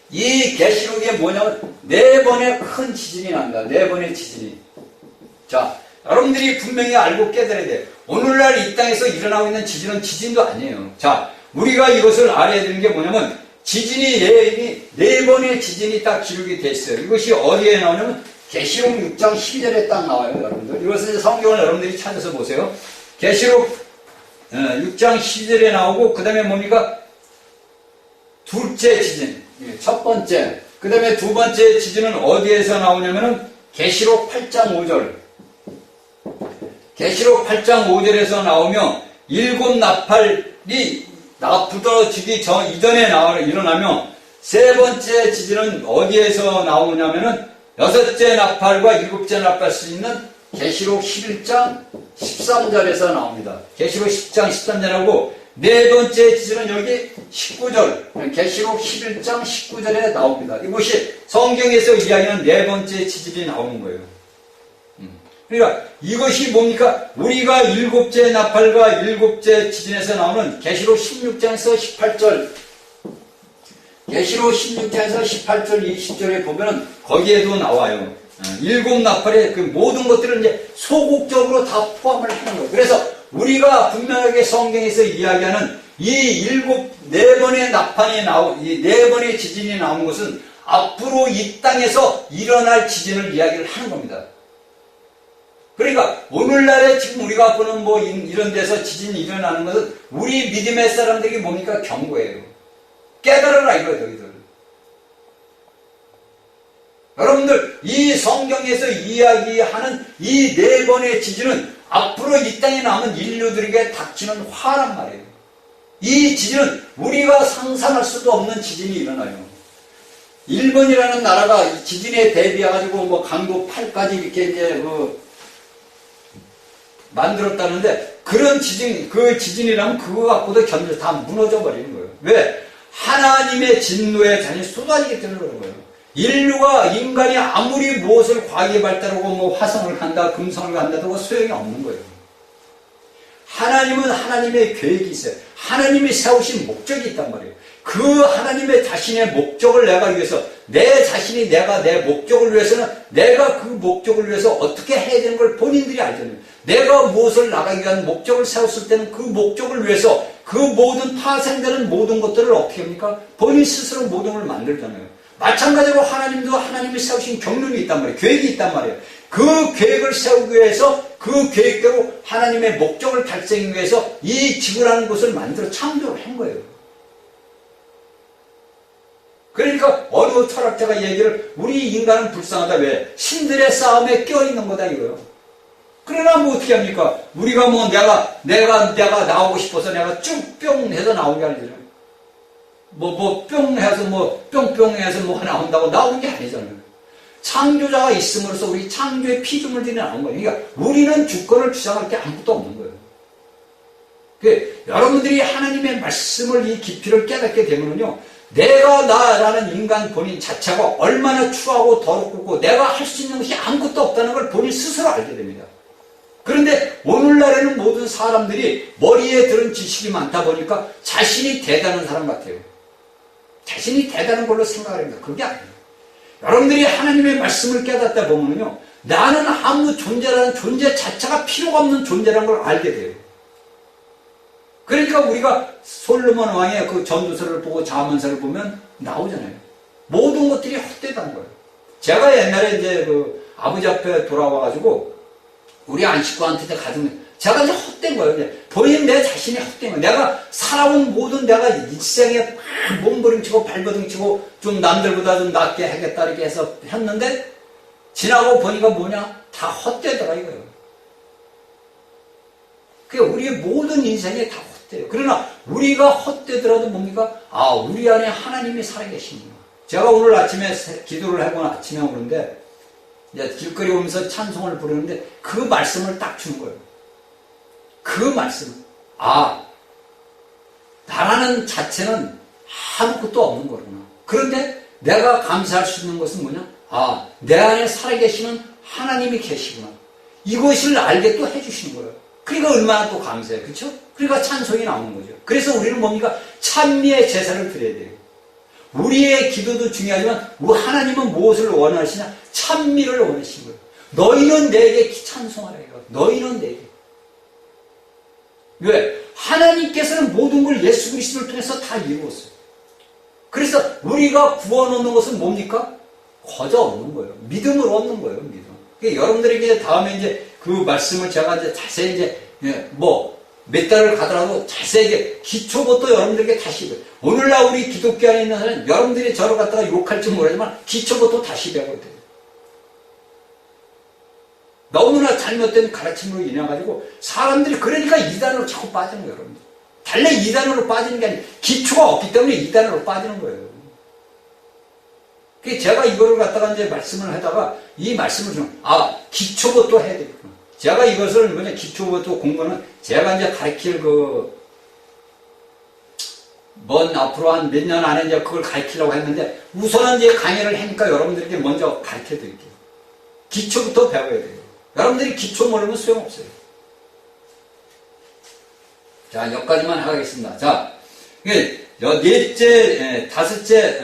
이 계시록에 뭐냐면 4번의 큰 지진이 납니다. 4번의 지진이. 자, 여러분들이 분명히 알고 깨달아야 돼요. 오늘날 이 땅에서 일어나고 있는 지진은 지진도 아니에요. 자, 우리가 이것을 알아야 되는 게 뭐냐면 지진이 4번의 지진이 딱 기록이 돼 있어요. 이것이 어디에 나오냐면 계시록 6장 12절에 딱 나와요, 여러분들. 이것은 성경을 여러분들이 찾아서 보세요. 계시록 6장 12절에 나오고 그 다음에 뭡니까? 둘째 지진, 첫 번째. 그 다음에 두 번째 지진은 어디에서 나오냐면은 계시록 8장 5절. 계시록 8장 5절에서 나오며 7 나팔이 부서지기 이전에 일어나며 세 번째 지진은 어디에서 나오냐면은 6째 나팔과 7째 나팔 수 있는 계시록 11장 13절에서 나옵니다. 계시록 10장 13절하고 네 번째 지진은 여기 19절, 계시록 11장 19절에 나옵니다. 이것이 성경에서 이야기하는 네 번째 지진이 나오는 거예요. 그러니까 이것이 뭡니까? 우리가 7째 나팔과 7째 지진에서 나오는 계시록 16장에서 18절, 계시록 16장에서 18절, 20절에 보면은 거기에도 나와요. 7 나팔의 그 모든 것들을 이제 소극적으로 다 포함을 하는 거예요. 그래서 우리가 분명하게 성경에서 이야기하는 이 4번의 나팔이 이 4번의 지진이 나오는 것은 앞으로 이 땅에서 일어날 지진을 이야기를 하는 겁니다. 그러니까 오늘날에 지금 우리가 보는 뭐 이런 데서 지진이 일어나는 것은 우리 믿음의 사람들이 뭡니까? 경고예요. 깨달으라 이거예요, 너희들. 여러분들 이 성경에서 이야기하는 이 4번의 지진은 앞으로 이 땅에 남은 인류들에게 닥치는 화란 말이에요. 이 지진은 우리가 상상할 수도 없는 지진이 일어나요. 일본이라는 나라가 지진에 대비해가지고 뭐 강도 8까지 이렇게 이제 만들었다는데 그런 지진, 그 지진이라면 그거 갖고도 견뎌 다 무너져 버리는 거예요. 왜? 하나님의 진노의 잔이 쏟아지기 때문에 그런 거예요. 인류가 인간이 아무리 무엇을 과학이 발달하고 뭐 화성을 간다, 금성을 간다도 소용이 없는 거예요. 하나님은 하나님의 계획이 있어요. 하나님이 세우신 목적이 있단 말이에요. 그 하나님의 자신의 목적을 내가 위해서 내 자신이 내가 내 목적을 위해서는 내가 그 목적을 위해서 어떻게 해야 되는 걸 본인들이 알잖아요. 내가 무엇을 나가기 위한 목적을 세웠을 때는 그 목적을 위해서 그 모든 파생되는 모든 것들을 어떻게 합니까? 본인 스스로 모든 걸 만들잖아요. 마찬가지로 하나님도 하나님이 세우신 경륜이 있단 말이에요. 계획이 있단 말이에요. 그 계획을 세우기 위해서 그 계획대로 하나님의 목적을 달성하기 위해서 이 지구라는 것을 만들어 창조를 한 거예요. 그러니까 어느 철학자가 얘기를 우리 인간은 불쌍하다. 왜? 신들의 싸움에 껴있는 거다 이거요. 그러나 뭐 어떻게 합니까? 우리가 뭐 내가 나오고 싶어서 내가 쭉 뿅 해서 나온 게 아니잖아요. 뿅 해서 뿅뿅 해서 뭐가 나온다고 나온 게 아니잖아요. 창조자가 있음으로써 우리 창조의 피조물들이 나온 거예요. 그러니까 우리는 주권을 주장할 게 아무것도 없는 거예요. 여러분들이 하나님의 말씀을 이 깊이를 깨닫게 되면요. 내가 나라는 인간 본인 자체가 얼마나 추하고 더럽고 내가 할 수 있는 것이 아무것도 없다는 걸 본인 스스로 알게 됩니다. 그런데 오늘날에는 모든 사람들이 머리에 들은 지식이 많다 보니까 자신이 대단한 사람 같아요. 자신이 대단한 걸로 생각을 합니다. 그게 아니에요. 여러분들이 하나님의 말씀을 깨닫다 보면요, 나는 아무 존재라는 존재 자체가 필요가 없는 존재라는 걸 알게 돼요. 그러니까 우리가 솔로몬 왕의 그 전도서를 보고 자문서를 보면 나오잖아요. 모든 것들이 헛되다는 거예요. 제가 옛날에 이제 그 아버지 앞에 돌아와가지고 우리 안식구한테 가지면 제가 이제 헛된 거예요. 이제 본인 내 자신이 헛된 거예요. 내가 살아온 모든 내가 일생에 막 몸부림치고 발버둥치고 좀 남들보다 좀 낫게 하겠다 이렇게 해서 했는데 지나고 보니까 뭐냐? 다 헛되더라 이거예요. 그게 우리의 모든 인생에 다 헛돼요. 그러나 우리가 헛되더라도 뭡니까? 아, 우리 안에 하나님이 살아계시는구나. 제가 오늘 아침에 기도를 하고 아침에 오는데 이제 길거리 오면서 찬송을 부르는데 그 말씀을 딱 주는 거예요. 그 말씀. 아, 나라는 자체는 아무것도 없는 거구나. 그런데 내가 감사할 수 있는 것은 뭐냐? 아, 내 안에 살아계시는 하나님이 계시구나. 이것을 알게 또 해주시는 거예요. 그러니까 얼마나 또 감사해요. 그렇죠? 그러니까 찬송이 나오는 거죠. 그래서 우리는 뭡니까? 찬미의 제사를 드려야 돼요. 우리의 기도도 중요하지만 하나님은 무엇을 원하시냐? 찬미를 원하시는 거예요. 너희는 내게 찬송하라 이거. 너희는 내게. 왜? 하나님께서는 모든 걸 예수 그리스도를 통해서 다 이루었어요. 그래서 우리가 구원 얻는 것은 뭡니까? 거저 얻는 거예요. 믿음으로 얻는 거예요. 믿음. 그러니까 여러분들에게 다음에 이제 그 말씀을 제가 이제 자세히 이제 몇 달을 가더라도 자세하게 기초부터 여러분들에게 다시 오늘날 우리 기독교 안에 있는 사람은 여러분들이 저를 갖다가 욕할지 모르지만 기초부터 다시 배워야 돼요. 너무나 잘못된 가르침으로 인해가지고 사람들이 그러니까 이단으로 자꾸 빠지는 거예요. 여러분들. 달래 이단으로 빠지는 게 아니라 기초가 없기 때문에 이단으로 빠지는 거예요. 그래서 제가 이거를 갖다가 이제 말씀을 하다가 이 말씀을 좀 기초부터 해야 되겠구나. 제가 이것을 뭐냐 기초부터 공부는 제가 이제 가르칠 앞으로 한 몇 년 안에 이제 그걸 가르치려고 했는데 우선은 이제 강의를 하니까 여러분들에게 먼저 가르쳐 드릴게요. 기초부터 배워야 돼요. 여러분들이 기초 모르면 소용없어요. 자, 여기까지만 하겠습니다. 자, 다섯째,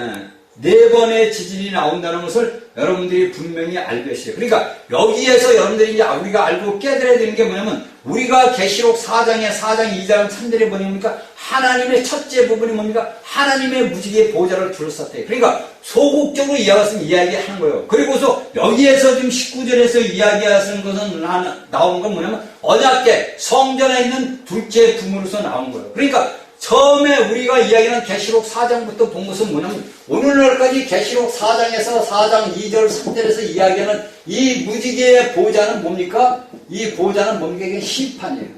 네 번의 지진이 나온다는 것을 여러분들이 분명히 알고 계세요. 그러니까 여기에서 여러분들이 이제 우리가 알고 깨달아야 되는 게 뭐냐면 우리가 계시록 4장 2장 3절에 보니까 하나님의 첫째 부분이 뭡니까? 하나님의 무지개의 보좌를 둘러쌌대요. 그러니까 소극적으로 이야기하는 거예요. 그리고서 여기에서 지금 19절에서 이야기하시는 것은 나온 건 뭐냐면 언약궤 성전에 있는 둘째 부문으로서 나온 거예요. 그러니까 처음에 우리가 이야기하는 계시록 4장부터 본 것은 뭐냐면 오늘날까지 계시록 4장에서 4장 2절 3절에서 이야기하는 이 무지개의 보좌는 뭡니까? 이 보좌는 뭡니까? 이게 심판이에요.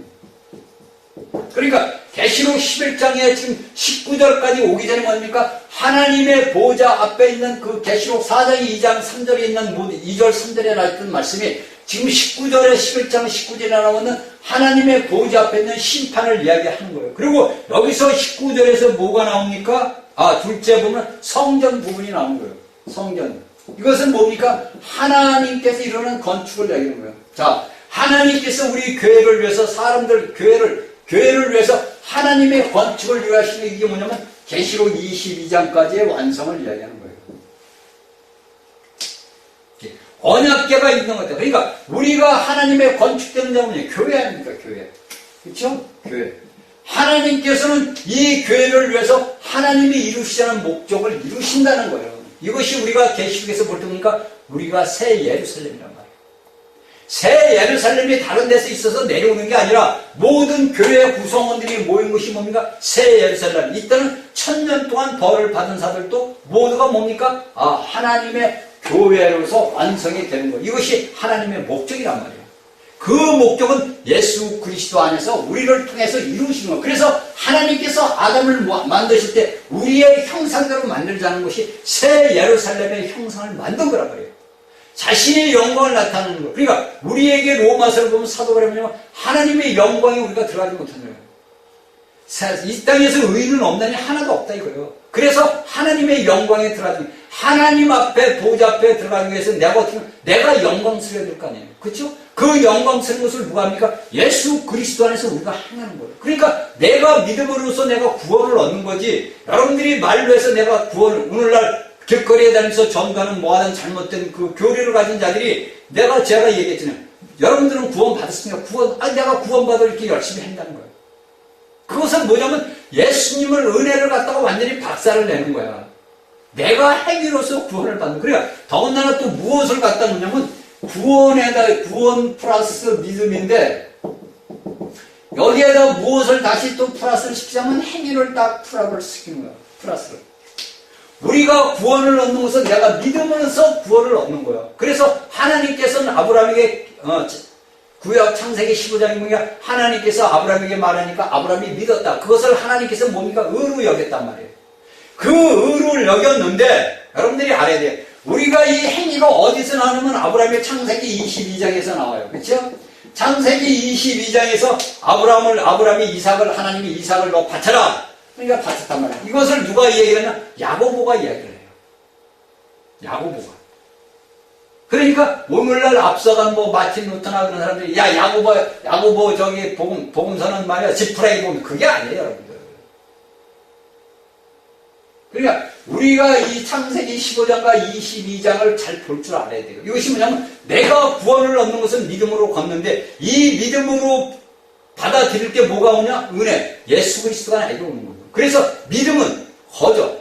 그러니까 계시록 11장에 지금 19절까지 오기 전에 뭡니까? 하나님의 보좌 앞에 있는 그 계시록 4장 2장 3절에 있는 2절 3절에 나왔던 말씀이 지금 19절에 11장 19절에 나오는 하나님의 보좌 앞에 있는 심판을 이야기하는 거예요. 그리고 여기서 19절에서 뭐가 나옵니까? 둘째 보면 성전 부분이 나오는 거예요. 성전. 이것은 뭡니까? 하나님께서 이루는 건축을 이야기하는 거예요. 자, 하나님께서 우리 교회를 위해서 교회를 위해서 하나님의 건축을 이루하시는 이게 뭐냐면 계시록 22장까지의 완성을 이야기하는 거예요. 언약궤가 있는 것 같아요. 그러니까 우리가 하나님의 건축되는 자문이 교회 아닙니까? 교회. 그렇죠? 교회. 하나님께서는 이 교회를 위해서 하나님이 이루시자는 목적을 이루신다는 거예요. 이것이 우리가 계시록에서 볼 때 보니까 우리가 새 예루살렘이란 말이에요. 새 예루살렘이 다른 데서 있어서 내려오는 게 아니라 모든 교회 구성원들이 모인 것이 뭡니까? 새 예루살렘. 이때는 1000년 동안 벌을 받은 자들도 모두가 뭡니까? 하나님의 교회로서 완성이 되는 거예요. 이것이 하나님의 목적이란 말이에요. 그 목적은 예수 그리스도 안에서 우리를 통해서 이루시는 거예요. 그래서 하나님께서 아담을 만드실 때 우리의 형상대로 만들자는 것이 새 예루살렘의 형상을 만든 거란 말이에요. 자신의 영광을 나타내는 거예요. 그러니까 우리에게 로마서를 보면 사도가 뭐냐면 하나님의 영광이 우리가 들어가지 못한 거예요. 이 땅에서 의인은 없나니 하나도 없다 이거예요. 그래서 하나님의 영광에 들어가기, 하나님 앞에 보좌 앞에 들어가기 위해서 내가 영광스러워야 될 거 아니에요. 그렇죠? 그 영광스러운 것을 누가 합니까? 예수 그리스도 안에서 우리가 행하는 거예요. 그러니까 내가 믿음으로써 내가 구원을 얻는 거지, 여러분들이 말로 해서 내가 구원을, 오늘날 길거리에 다니면서 전가는 뭐하는 잘못된 그 교리를 가진 자들이, 제가 얘기했잖아요. 여러분들은 구원 받았으니까 내가 구원받아 이렇게 열심히 한다는 거예요. 그것은 뭐냐면 예수님을 은혜를 갖다가 완전히 박살을 내는 거야. 내가 행위로서 구원을 받는. 그러니까 더군다나 또 무엇을 갖다 놓냐면 구원 플러스 믿음인데, 여기에다 무엇을 다시 또 플러스를 시키자면 행위를 딱 플러스를 시키는 거야. 플러스를. 우리가 구원을 얻는 것은 내가 믿음으로써 구원을 얻는 거야. 그래서 하나님께서는 아브라함에게 구약 창세기 15장에 뭐냐, 하나님께서 아브라함에게 말하니까 아브라함이 믿었다. 그것을 하나님께서 뭡니까? 의로 여겼단 말이에요. 그 의를 여겼는데 여러분들이 알아야 돼요. 우리가 이 행위가 어디서 나오냐면 아브라함의 창세기 22장에서 나와요. 그렇죠? 창세기 22장에서 아브라함이 하나님이 이삭을 너 바쳐라. 그러니까 바쳤단 말이에요. 이것을 누가 이야기하냐? 야고보가 이야기를 해요. 야고보가. 그러니까 오늘날 앞서간 마틴 루터나 그런 사람들이 야고보 저기 복음서는 말이야 지푸라기 보면 그게 아니에요, 여러분들. 그러니까 우리가 이 창세기 15장과 22장을 잘 볼 줄 알아야 돼요. 이것이 뭐냐면 내가 구원을 얻는 것은 믿음으로 걷는데, 이 믿음으로 받아들일 게 뭐가 오냐? 은혜, 예수 그리스도가 나에게 오는 거예요. 그래서 믿음은 거저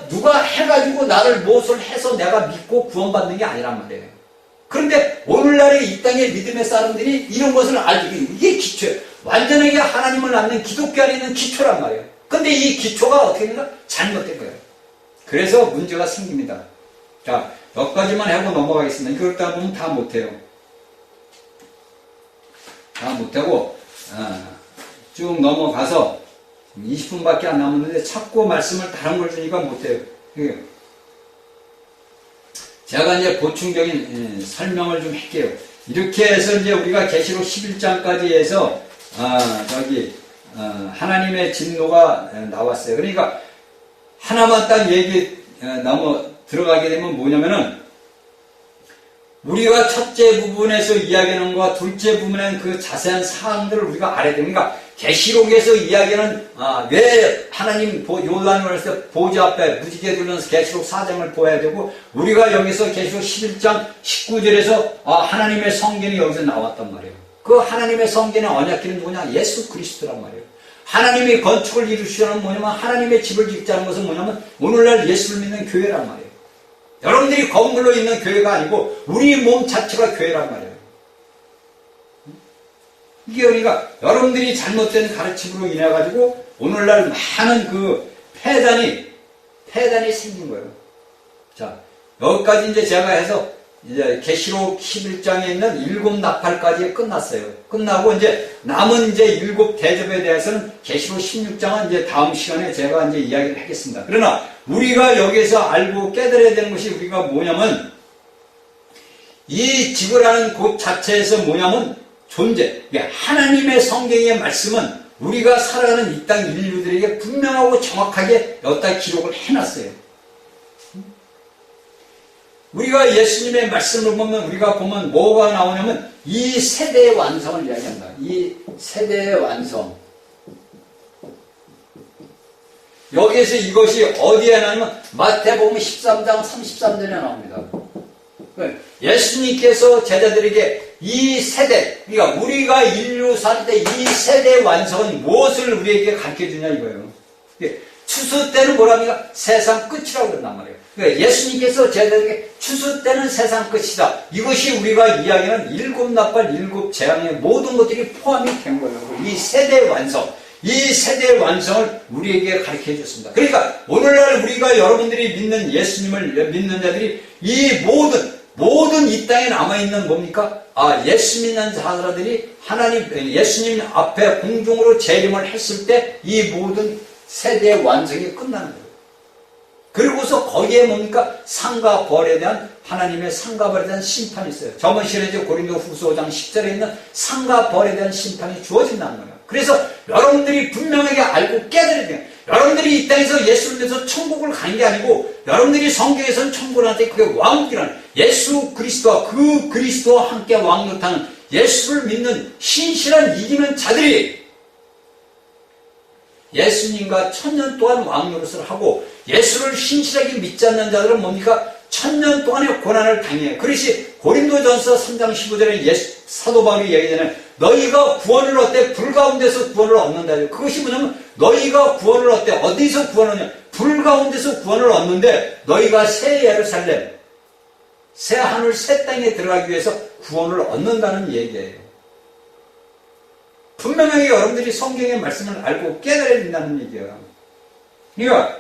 누가 해가지고 나를 무엇을 해서 내가 믿고 구원받는 게 아니란 말이에요. 그런데 오늘날의 이 땅의 믿음의 사람들이 이런 것을 알고, 이게 기초예요. 완전하게 하나님을 낳는 기독교 안에 있는 기초란 말이에요. 근데 이 기초가 어떻게 되나? 잘못된 거예요. 그래서 문제가 생깁니다. 자, 여기까지만 하고 넘어가겠습니다. 이걸 다 보면 다 못해요. 다 못하고 쭉 넘어가서 20분밖에 안 남았는데 자꾸 말씀을 다른 걸 주니까 못해요. 제가 이제 보충적인 설명을 좀 할게요. 이렇게 해서 이제 우리가 계시록 11장까지 해서 하나님의 진노가 나왔어요. 그러니까 하나만 딱 들어가게 되면 뭐냐면은, 우리가 첫째 부분에서 이야기하는 것과 둘째 부분에는 그 자세한 사항들을 우리가 알아야 됩니다. 그러니까 계시록에서 이야기하는 왜 하나님 요단을 했을 때 보좌 앞에 무지개 둘러서 계시록 4장을 보아야 되고, 우리가 여기서 계시록 11장 19절에서 하나님의 성전이 여기서 나왔단 말이에요. 그 하나님의 성전의 언약궤는 누구냐? 예수 그리스도란 말이에요. 하나님이 건축을 이루시려는 뭐냐면, 하나님의 집을 짓자는 것은 뭐냐면 오늘날 예수를 믿는 교회란 말이에요. 여러분들이 건물로 있는 교회가 아니고 우리 몸 자체가 교회란 말이에요. 이게 그러니까 여러분들이 잘못된 가르침으로 인해 가지고 오늘날 많은 그 폐단이 생긴 거예요. 자, 여기까지 이제 제가 해서 이제 계시록 11장에 있는 7 나팔까지 끝났어요. 끝나고 이제 남은 이제 7 대접에 대해서는 계시록 16장은 이제 다음 시간에 제가 이제 이야기를 하겠습니다. 그러나 우리가 여기서 알고 깨달아야 되는 것이 우리가 뭐냐면, 이 지구라는 곳 자체에서 뭐냐면 하나님의 성경의 말씀은 우리가 살아가는 이 땅 인류들에게 분명하고 정확하게 여기다 기록을 해놨어요. 우리가 예수님의 말씀을 보면 뭐가 나오냐면 이 세대의 완성을 이야기한다. 이 세대의 완성. 여기에서 이것이 어디에 나오냐면 마태복음 13장 33절에 나옵니다. 예수님께서 제자들에게 이 세대, 그러니까 우리가 인류 살 때 이 세대의 완성은 무엇을 우리에게 가르쳐 주냐 이거예요. 추수 때는 뭐랍니까? 세상 끝이라고 그런단 말이에요. 그러니까 예수님께서 제자들에게 추수 때는 세상 끝이다. 이것이 우리가 이야기하는 7 나팔 7 재앙의 모든 것들이 포함이 된 거예요. 이 세대의 완성. 이 세대의 완성을 우리에게 가르쳐 줬습니다. 그러니까 오늘날 우리가 여러분들이 믿는 예수님을 믿는 자들이 이 모든 이 땅에 남아있는 뭡니까? 예수 믿는 자들이 예수님 앞에 공중으로 재림을 했을 때 이 모든 세대의 완성이 끝나는 거예요. 그리고서 거기에 뭡니까? 상과 벌에 대한 하나님의 상과 벌에 대한 심판이 있어요. 저번 시간에 고린도 후서 5장 10절에 있는 상과 벌에 대한 심판이 주어진다는 거예요. 그래서 여러분들이 분명하게 알고 깨달아야 돼요. 여러분들이 이 땅에서 예수를 믿어서 천국을 가는 게 아니고 여러분들이 성경에서는 천국을 하는데 그게 왕국이라는 예수 그리스도와 그 그리스도와 함께 왕노릇하는 예수를 믿는 신실한 이기는 자들이 예수님과 1000년 동안 왕노릇을 하고 예수를 신실하게 믿지 않는 자들은 뭡니까? 1000년 동안의 고난을 당해요. 그것이 고린도전서 3장 15절에 사도 바울이 얘기하잖아요. 너희가 구원을 얻되 불 가운데서 구원을 얻는다. 그것이 뭐냐면 너희가 구원을 얻되 어디서 구원을 얻냐? 불 가운데서 구원을 얻는데 너희가 새 예루살렘, 새 하늘, 새 땅에 들어가기 위해서 구원을 얻는다는 얘기예요. 분명하게 여러분들이 성경의 말씀을 알고 깨달아야 된다는 얘기예요. 그러니까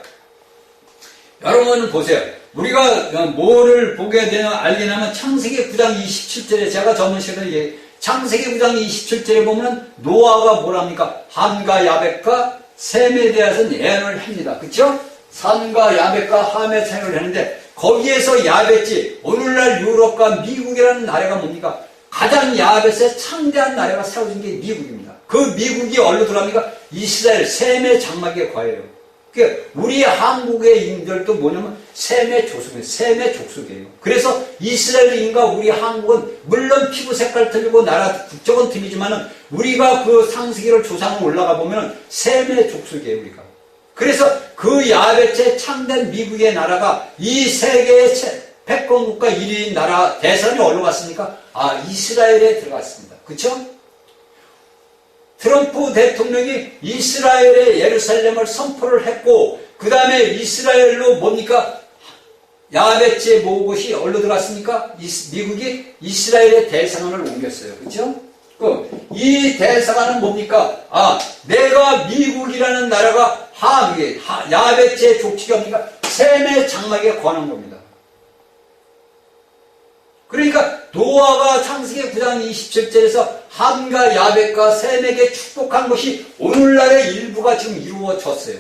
여러분 보세요. 우리가 뭐를 보게 되냐 알게 되면 창세기 9장 27절에 제가 저번 시간에 창세기 9장 27절에 보면 노아가 뭐랍니까? 함과 야벳과 셈에 대해서 예언을 합니다. 그렇죠? 산과 야벳과 함의 차이를 하는데 거기에서 야벳이 오늘날 유럽과 미국이라는 나라가 뭡니까? 가장 야벳의 창대한 나라가 세워진 게 미국입니다. 그 미국이 어디로 들어갑니까? 이스라엘 셈의 장막에 거해요. 그러니까 우리 한국의 인들도 뭐냐면 셈의 족속이에요. 그래서 이스라엘인과 우리 한국은 물론 피부 색깔 틀리고 나라 국적은 틀리지만은 우리가 그 상세기를 조상을 올라가 보면 셈의 족속이에요, 우리가. 그래서 그 야벳의 창대한 미국의 나라가 이 세계의 패권국가 1위인 나라 대선이 어디로 갔습니까? 이스라엘에 들어갔습니다. 그쵸? 트럼프 대통령이 이스라엘의 예루살렘을 선포를 했고 그 다음에 이스라엘로 뭡니까? 야벳의 모곳이 어디로 들어갔습니까? 미국이 이스라엘의 대사관을 옮겼어요. 그렇죠? 이 대사관은 뭡니까? 내가 미국이라는 나라가 야벳의 족치가 뭡니까? 셈의 장막에 관한 겁니다. 그러니까 노아가 창세기 9장 27절에서 함과 야벳과 셈에게 축복한 것이 오늘날의 일부가 지금 이루어졌어요.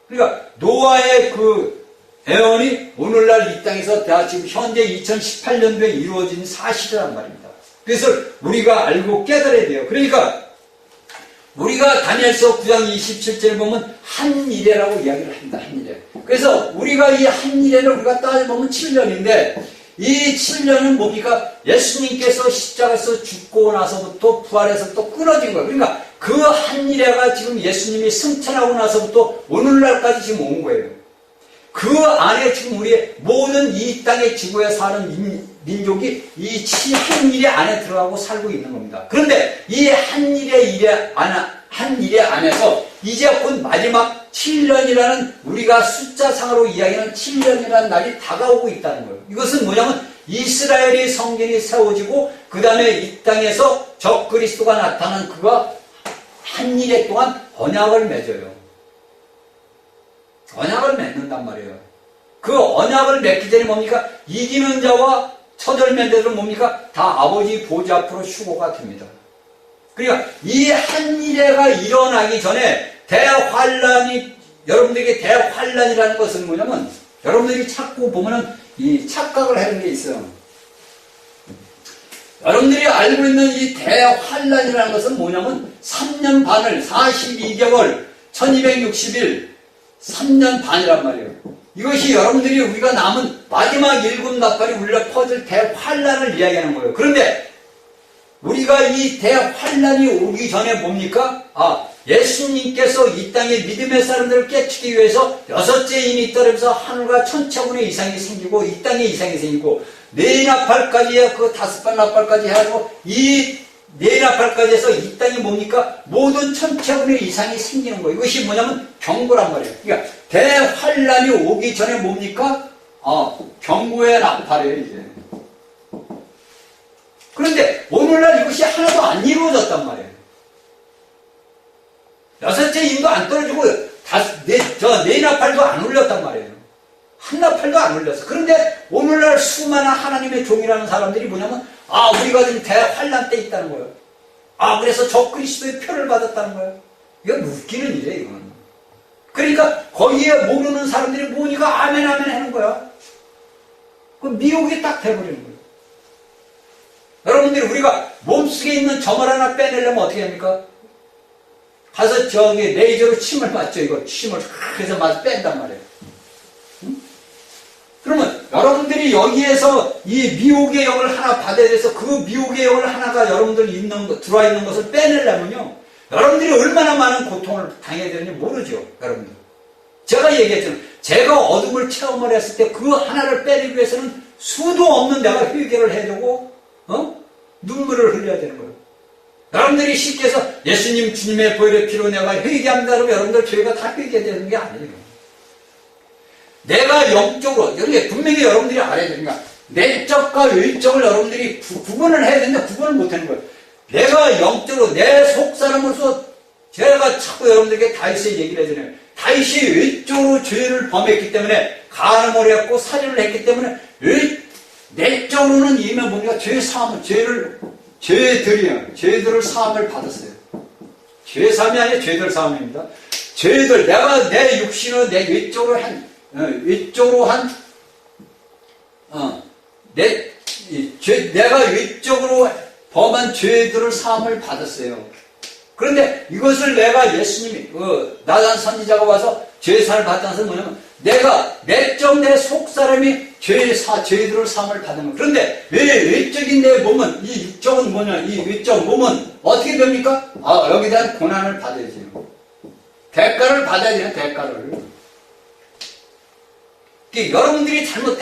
그러니까 노아의 그 예언이 오늘날 이 땅에서 지금 현재 2018년도에 이루어진 사실이란 말입니다. 그래서 우리가 알고 깨달아야 돼요. 그러니까 우리가 다니엘서 9장 27절에 보면 한일회라고 이야기를 합니다. 한일회. 그래서 우리가 이 한일회를 우리가 따져보면 7년인데 이 7년은 뭡니까? 예수님께서 십자가에서 죽고 나서부터 부활해서 또 끊어진 거예요. 그러니까 그 한일회가 지금 예수님이 승천하고 나서부터 오늘날까지 지금 온 거예요. 그 안에 지금 우리의 모든 이 땅의 지구에 사는 민족이 이 한일회 안에 들어가고 살고 있는 겁니다. 그런데 이 한일회 안에서 이제 곧 마지막 7년이라는 우리가 숫자상으로 이야기하는 7년이라는 날이 다가오고 있다는 거예요. 이것은 뭐냐면 이스라엘의 성전이 세워지고 그 다음에 이 땅에서 적 그리스도가 나타난 그가 한일회 동안 언약을 맺어요. 언약을 맺는단 말이에요. 그 언약을 맺기 전에 뭡니까? 이기는 자와 처절맨들은 뭡니까? 다 아버지 보좌 앞으로 휴거가 됩니다. 그러니까 이 한일회가 일어나기 전에 여러분들에게 대환란이라는 것은 뭐냐면 여러분들이 자꾸 보면은 이 착각을 하는 게 있어요. 여러분들이 알고 있는 이 대환란이라는 것은 뭐냐면 3년 반을 42개월 1260일 3년 반이란 말이에요. 이것이 여러분들이 우리가 남은 마지막 일곱 나팔이 울려 퍼질 대환란을 이야기하는 거예요. 그런데 우리가 이 대환란이 오기 전에 뭡니까? 예수님께서 이 땅에 믿음의 사람들을 깨치기 위해서 여섯째 인이 떨어져서 하늘과 천체군의 이상이 생기고 이 땅에 이상이 생기고 네 나팔까지 해야 그 다섯 번 나팔까지 해가지고 이 네 나팔까지 해서 이 땅이 뭡니까? 모든 천체군의 이상이 생기는 거예요. 이것이 뭐냐면 경고란 말이에요. 그러니까 대환란이 오기 전에 뭡니까? 경고의 나팔이에요, 이제. 그런데 오늘날 이것이 하나도 안 이루어졌단 말이에요. 여섯째 인도 안 떨어지고 네 나팔도 안 울렸단 말이에요. 한 나팔도 안 울렸어. 그런데 오늘날 수많은 하나님의 종이라는 사람들이 뭐냐면 우리가 지금 대환란 때 있다는 거예요. 그래서 적 그리스도의 표를 받았다는 거예요. 이건 웃기는 일이에요, 이건. 그러니까 거기에 모르는 사람들이 뭐니까 아멘 아멘 하는 거야. 그 미혹이 딱 돼버리는 거예요. 여러분들이 우리가 몸속에 있는 점을 하나 빼내려면 어떻게 합니까? 가서 저기 레이저로 침을 맞죠. 이거 침을 해서 맞 뺀단 말이에요. 응? 그러면 여러분들이 여기에서 이 미혹의 영을 하나 받아야 돼서 그 미혹의 영을 하나가 여러분들 들어와 있는 것을 빼내려면요. 여러분들이 얼마나 많은 고통을 당해야 되는지 모르죠. 여러분들. 제가 얘기했잖아요. 제가 어둠을 체험을 했을 때 그 하나를 빼내기 위해서는 수도 없는 내가 회개를 해주고 눈물을 흘려야 되는 거예요. 여러분들이 쉽게 해서 예수님 주님의 보혈의 피로 내가 회개합니다. 그러면 여러분들 죄가 다 회개되는 게 아니에요. 내가 영적으로 여기 분명히 여러분들이 알아야 됩니다. 내적과 외적을 여러분들이 구분을 해야 되는데 구분을 못하는 거예요. 내가 영적으로 내 속사람으로서 제가 자꾸 여러분들에게 다윗의 얘기를 해주네요. 다윗이 외적으로 죄를 범했기 때문에 간음을 했고 살인을 했기 때문에 내적으로는 이미 뭡니까? 죄들을 사함을 받았어요. 죄 사함이 아니라 죄들 사함입니다. 죄들, 내가 내 육신을 내 내가 외적으로 범한 죄들을 사함을 받았어요. 그런데 이것을 내가 예수님이 나단 선지자가 와서 죄사를 받다는 것은 뭐냐면 내가 내적 내 속사람이 죄들을 사함을 받은 거예요. 그런데 왜 외적인 내 몸은 이 육적은 뭐냐? 이 외적 몸은 어떻게 됩니까? 여기에 대한 고난을 받아야지. 대가를 받아야 돼요. 대가를. 여러분들이 잘못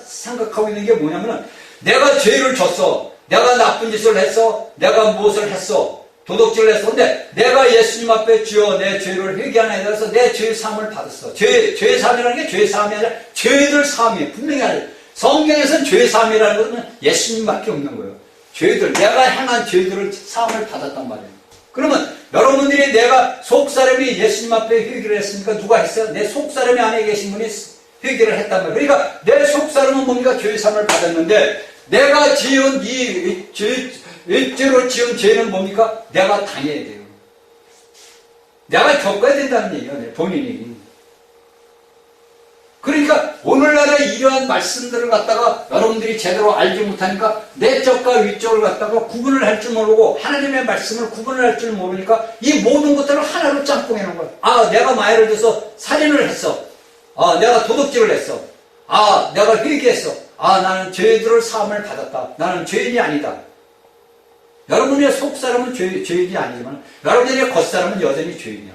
생각하고 있는 게 뭐냐면 내가 죄를 졌어. 내가 나쁜 짓을 했어. 내가 무엇을 했어. 도덕질을 했어. 근데 내가 예수님 앞에 주여 내 죄를 회개하나이다 해서 내 죄 사함을 받았어. 죄 사함이라는 게 죄 사함이 아니라 죄들 사함이에요. 분명히 알아요. 성경에서는 죄 사함이라는 것은 예수님밖에 없는 거예요. 죄들, 내가 행한 죄들을 사함을 받았단 말이에요. 그러면 여러분들이 내가 속사람이 예수님 앞에 회개를 했으니까 누가 했어요? 내 속사람이 안에 계신 분이 회개를 했단 말이에요. 그러니까 내 속사람은 뭡니까? 죄 사함을 받았는데 내가 지은 일죄로 지은 죄는 뭡니까? 내가 당해야 돼요. 내가 겪어야 된다는 얘기예요. 본인이. 그러니까 오늘날의 이러한 말씀들을 갖다가 여러분들이 제대로 알지 못하니까 내적과 위적을 갖다가 구분을 할 줄 모르고 하나님의 말씀을 구분을 할 줄 모르니까 이 모든 것들을 하나로 짬뽕해 놓은 거예요. 내가 예를 들어서 살인을 했어. 내가 도둑질을 했어. 내가 회개했어. 나는 죄들을 사함을 받았다. 나는 죄인이 아니다. 여러분의 속사람은 죄인이 아니지만 여러분의 겉사람은 여전히 죄인이야.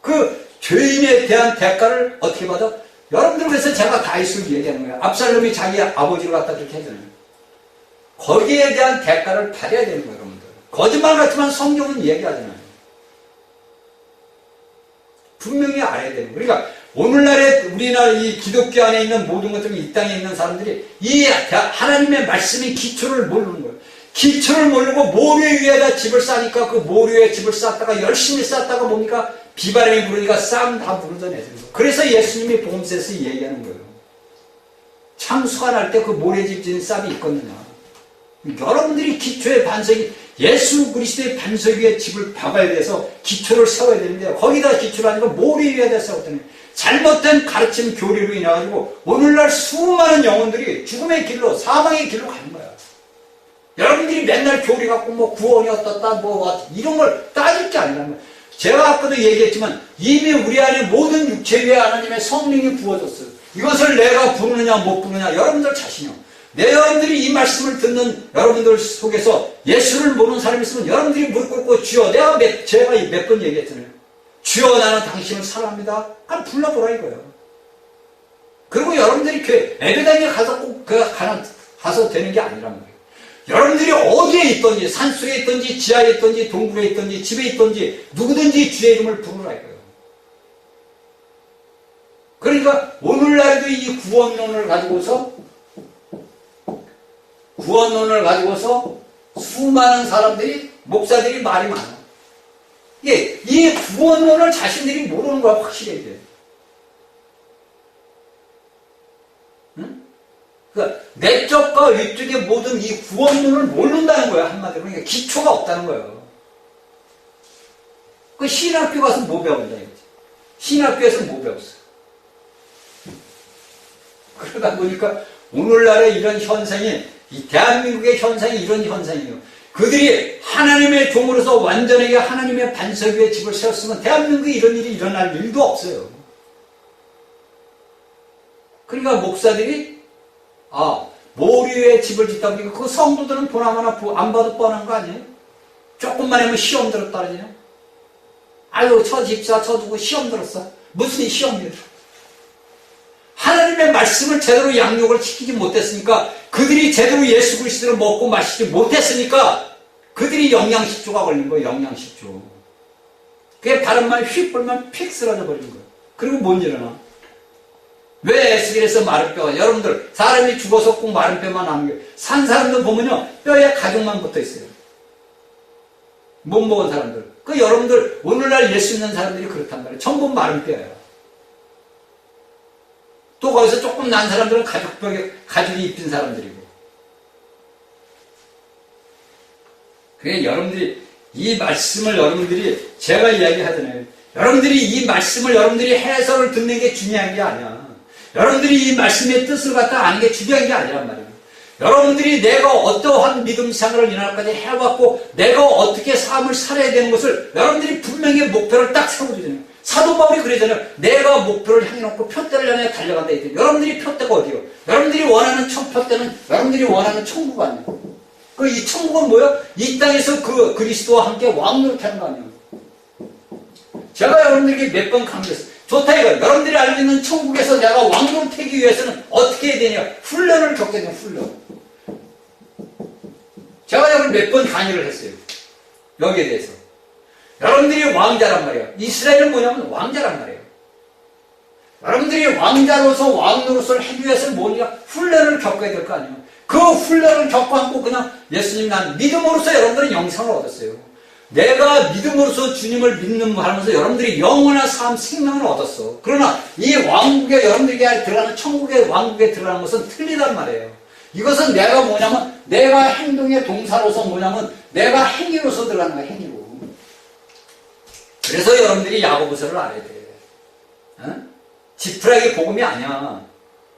그 죄인에 대한 대가를 어떻게 받아? 여러분들 그래서 제가 다윗을 얘기하는 거예요. 압살롬이 자기 아버지를 갖다 그렇게 하잖아요. 거기에 대한 대가를 받아야 되는 거예요. 여러분들. 거짓말 같지만 성경은 얘기하잖아요. 분명히 알아야 되는 거예요. 그러니까 오늘날의 우리나라 이 기독교 안에 있는 모든 것들이 이 땅에 있는 사람들이 이 하나님의 말씀의 기초를 모르는 거예요. 기초를 모르고 모래 위에다 집을 쌓으니까 그 모래 위에 집을 쌓다가 열심히 쌓다가 뭡니까? 비바람이 부르니까 쌈 다 부르던 애들. 그래서 예수님이 복음서에서 얘기하는 거예요. 창수가 날 때 그 모래집 지은 쌈이 있거든요. 여러분들이 기초의 반석이 예수 그리스도의 반석 위에 집을 박아야 돼서 기초를 세워야 되는데 거기다 기초를 아니고 모래 위에다 세웠더니 잘못된 가르침 교리로 인해가지고 오늘날 수많은 영혼들이 죽음의 길로 사망의 길로 가는 거야. 여러분들이 맨날 교리 갖고 구원이 어떻다 이런 걸 따질 게 아니라는 거야. 제가 아까도 얘기했지만 이미 우리 안에 모든 육체 위에 하나님의 성령이 부어졌어요. 이것을 내가 부르느냐 못 부르느냐 여러분들 자신이요. 여러분들이 이 말씀을 듣는 여러분들 속에서 예수를 모르는 사람이 있으면 여러분들이 무릎 꿇고 주여 제가 몇 번 얘기했잖아요. 주여 나는 당신을 사랑합니다. 불러보라 이거예요. 그리고 여러분들이 예배당에 가서 꼭 가서 되는 게 아니란 말이에요. 여러분들이 어디에 있든지 산속에 있든지 지하에 있든지 동굴에 있든지 집에 있든지 누구든지 주의 이름을 부르라 이거예요. 그러니까 오늘날도 이 구원론을 가지고서 수많은 사람들이 목사들이 말이 많아. 이 구원론을 자신들이 모르는 거야 확실히 이제. 응? 그러니까 내적과 위쪽의 모든 이 구원론을 모른다는 거야 한마디로. 그러니까 기초가 없다는 거예요. 그 신학교 가서 뭐 배운다 이거지. 신학교에서 뭐 배웠어. 그러다 보니까 오늘날의 이런 현상이 이 대한민국의 현상이 이런 현상이에요. 그들이 하나님의 종으로서 완전하게 하나님의 반석 위에 집을 세웠으면 대한민국에 이런 일이 일어날 일도 없어요. 그러니까 목사들이 모리 위에 집을 짓다 보니까 그 성도들은 보나마나 안 봐도 뻔한 거 아니에요? 조금만 하면 시험 들었다 그러냐? 아유 저 집사 저 누구 시험 들었어. 무슨 시험이에요? 하나님의 말씀을 제대로 양육을 시키지 못했으니까 그들이 제대로 예수 그리스도를 먹고 마시지 못했으니까 그들이 영양실조가 걸린 거예요. 영양실조. 그게 다른 말 휙 불면 픽 쓰러져 버린 거예요. 그리고 못 일어나. 왜 에스겔에서 마른 뼈가 여러분들 사람이 죽어서 꼭 마른 뼈만 남은 거예요. 산 사람들 보면요 뼈에 가죽만 붙어 있어요. 못 먹은 사람들. 그 여러분들 오늘날 예수 믿는 사람들이 그렇단 말이에요. 전부 마른 뼈예요. 또 거기서 조금 난 사람들은 가죽이 입힌 사람들이고. 그게 여러분들이 이 말씀을 여러분들이 제가 이야기하잖아요. 여러분들이 이 말씀을 여러분들이 해설을 듣는 게 중요한 게 아니야. 여러분들이 이 말씀의 뜻을 갖다 아는 게 중요한 게 아니란 말이에요. 여러분들이 내가 어떠한 믿음 생활을 이날까지 해왔고 내가 어떻게 삶을 살아야 되는 것을 여러분들이 분명히 목표를 딱 세워주잖아요. 사도 바울이 그러잖아요. 내가 목표를 향해 놓고 표대를 향해 달려간다. 여러분들이 표대가 어디요? 여러분들이 원하는 표대는 여러분들이 원하는 천국 아니에요. 이 천국은 뭐예요? 이 땅에서 그 그리스도와 함께 왕노릇하는 거 아니에요. 제가 여러분들에게 몇 번 강조했어요. 좋다 이거. 여러분들이 알고 있는 천국에서 내가 왕노릇하기 위해서는 어떻게 해야 되냐? 훈련을 겪게 되는 훈련. 제가 여러분 몇 번 강의를 했어요. 여기에 대해서. 여러분들이 왕자란 말이에요. 이스라엘은 뭐냐면 왕자란 말이에요. 여러분들이 왕자로서 왕노릇을 하기 위해서는 뭐냐? 훈련을 겪어야 될 거 아니에요. 그 훈련을 겪고 않고 그냥 예수님 난 믿음으로써 여러분들은 영생을 얻었어요. 내가 믿음으로써 주님을 믿는 하면서 여러분들이 영원한 삶 생명을 얻었어. 그러나 이 왕국에 여러분들에게 들어가는 천국의 왕국에 들어가는 것은 틀리단 말이에요. 이것은 내가 뭐냐면 내가 행동의 동사로서 뭐냐면 내가 행위로서 들어가는 거야. 행위로. 그래서 여러분들이 야고보서를 알아야 돼. 지푸라기 복음이 아니야.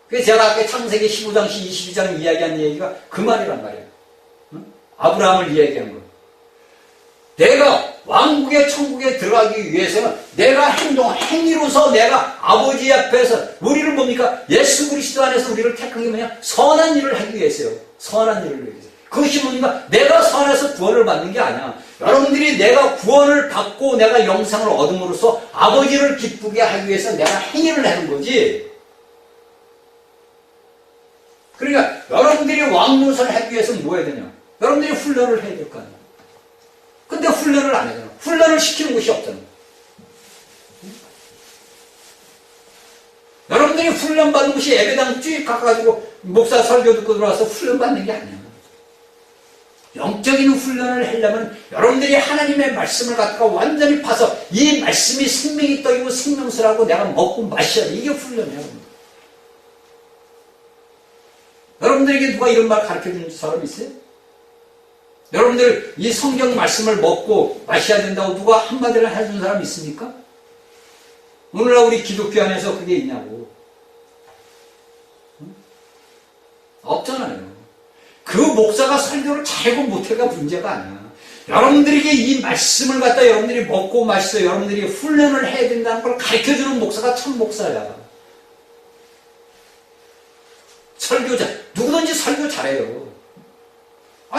그래서 제가 아까 창세기 15장, 22장 이야기한 얘기가 그 말이란 말이에요. 아브라함을 이야기한 거. 내가 왕국의 천국에 들어가기 위해서는 내가 행위로서 내가 아버지 앞에서 우리를 뭡니까? 예수 그리스도 안에서 우리를 택한 게 뭐냐? 선한 일을 하기 위해서요. 선한 일을 위해서. 그것이 뭡니까? 내가 선해서 구원을 받는 게 아니야. 여러분들이 내가 구원을 받고 내가 영생을 얻음으로써 아버지를 기쁘게 하기 위해서 내가 행위를 하는 거지. 그러니까 여러분들이 왕노릇을 하기 위해서는 뭐 해야 되냐? 여러분들이 훈련을 해야 될 거 아니야. 근데 훈련을 안 하잖아. 훈련을 시키는 곳이 없잖아. 여러분들이 훈련받는 곳이 예배당 쭉 가가지고 목사 설교 듣고 들어와서 훈련받는 게 아니야. 영적인 훈련을 하려면 여러분들이 하나님의 말씀을 갖다가 완전히 파서 이 말씀이 생명이 떡이고 생명수라고 내가 먹고 마셔야 돼. 이게 훈련이에요. 여러분들에게 누가 이런 말 가르쳐주는 사람 있어요? 여러분들 이 성경 말씀을 먹고 마셔야 된다고 누가 한마디를 해준 사람 있습니까? 오늘날 우리 기독교 안에서 그게 있냐고. 없잖아요. 그 목사가 설교를 잘고 못해가 문제가 아니야. 여러분들에게 이 말씀을 갖다 여러분들이 먹고 마셔서 여러분들이 훈련을 해야 된다는 걸 가르쳐주는 목사가 참 목사야. 설교자, 누구든지 설교 잘해요.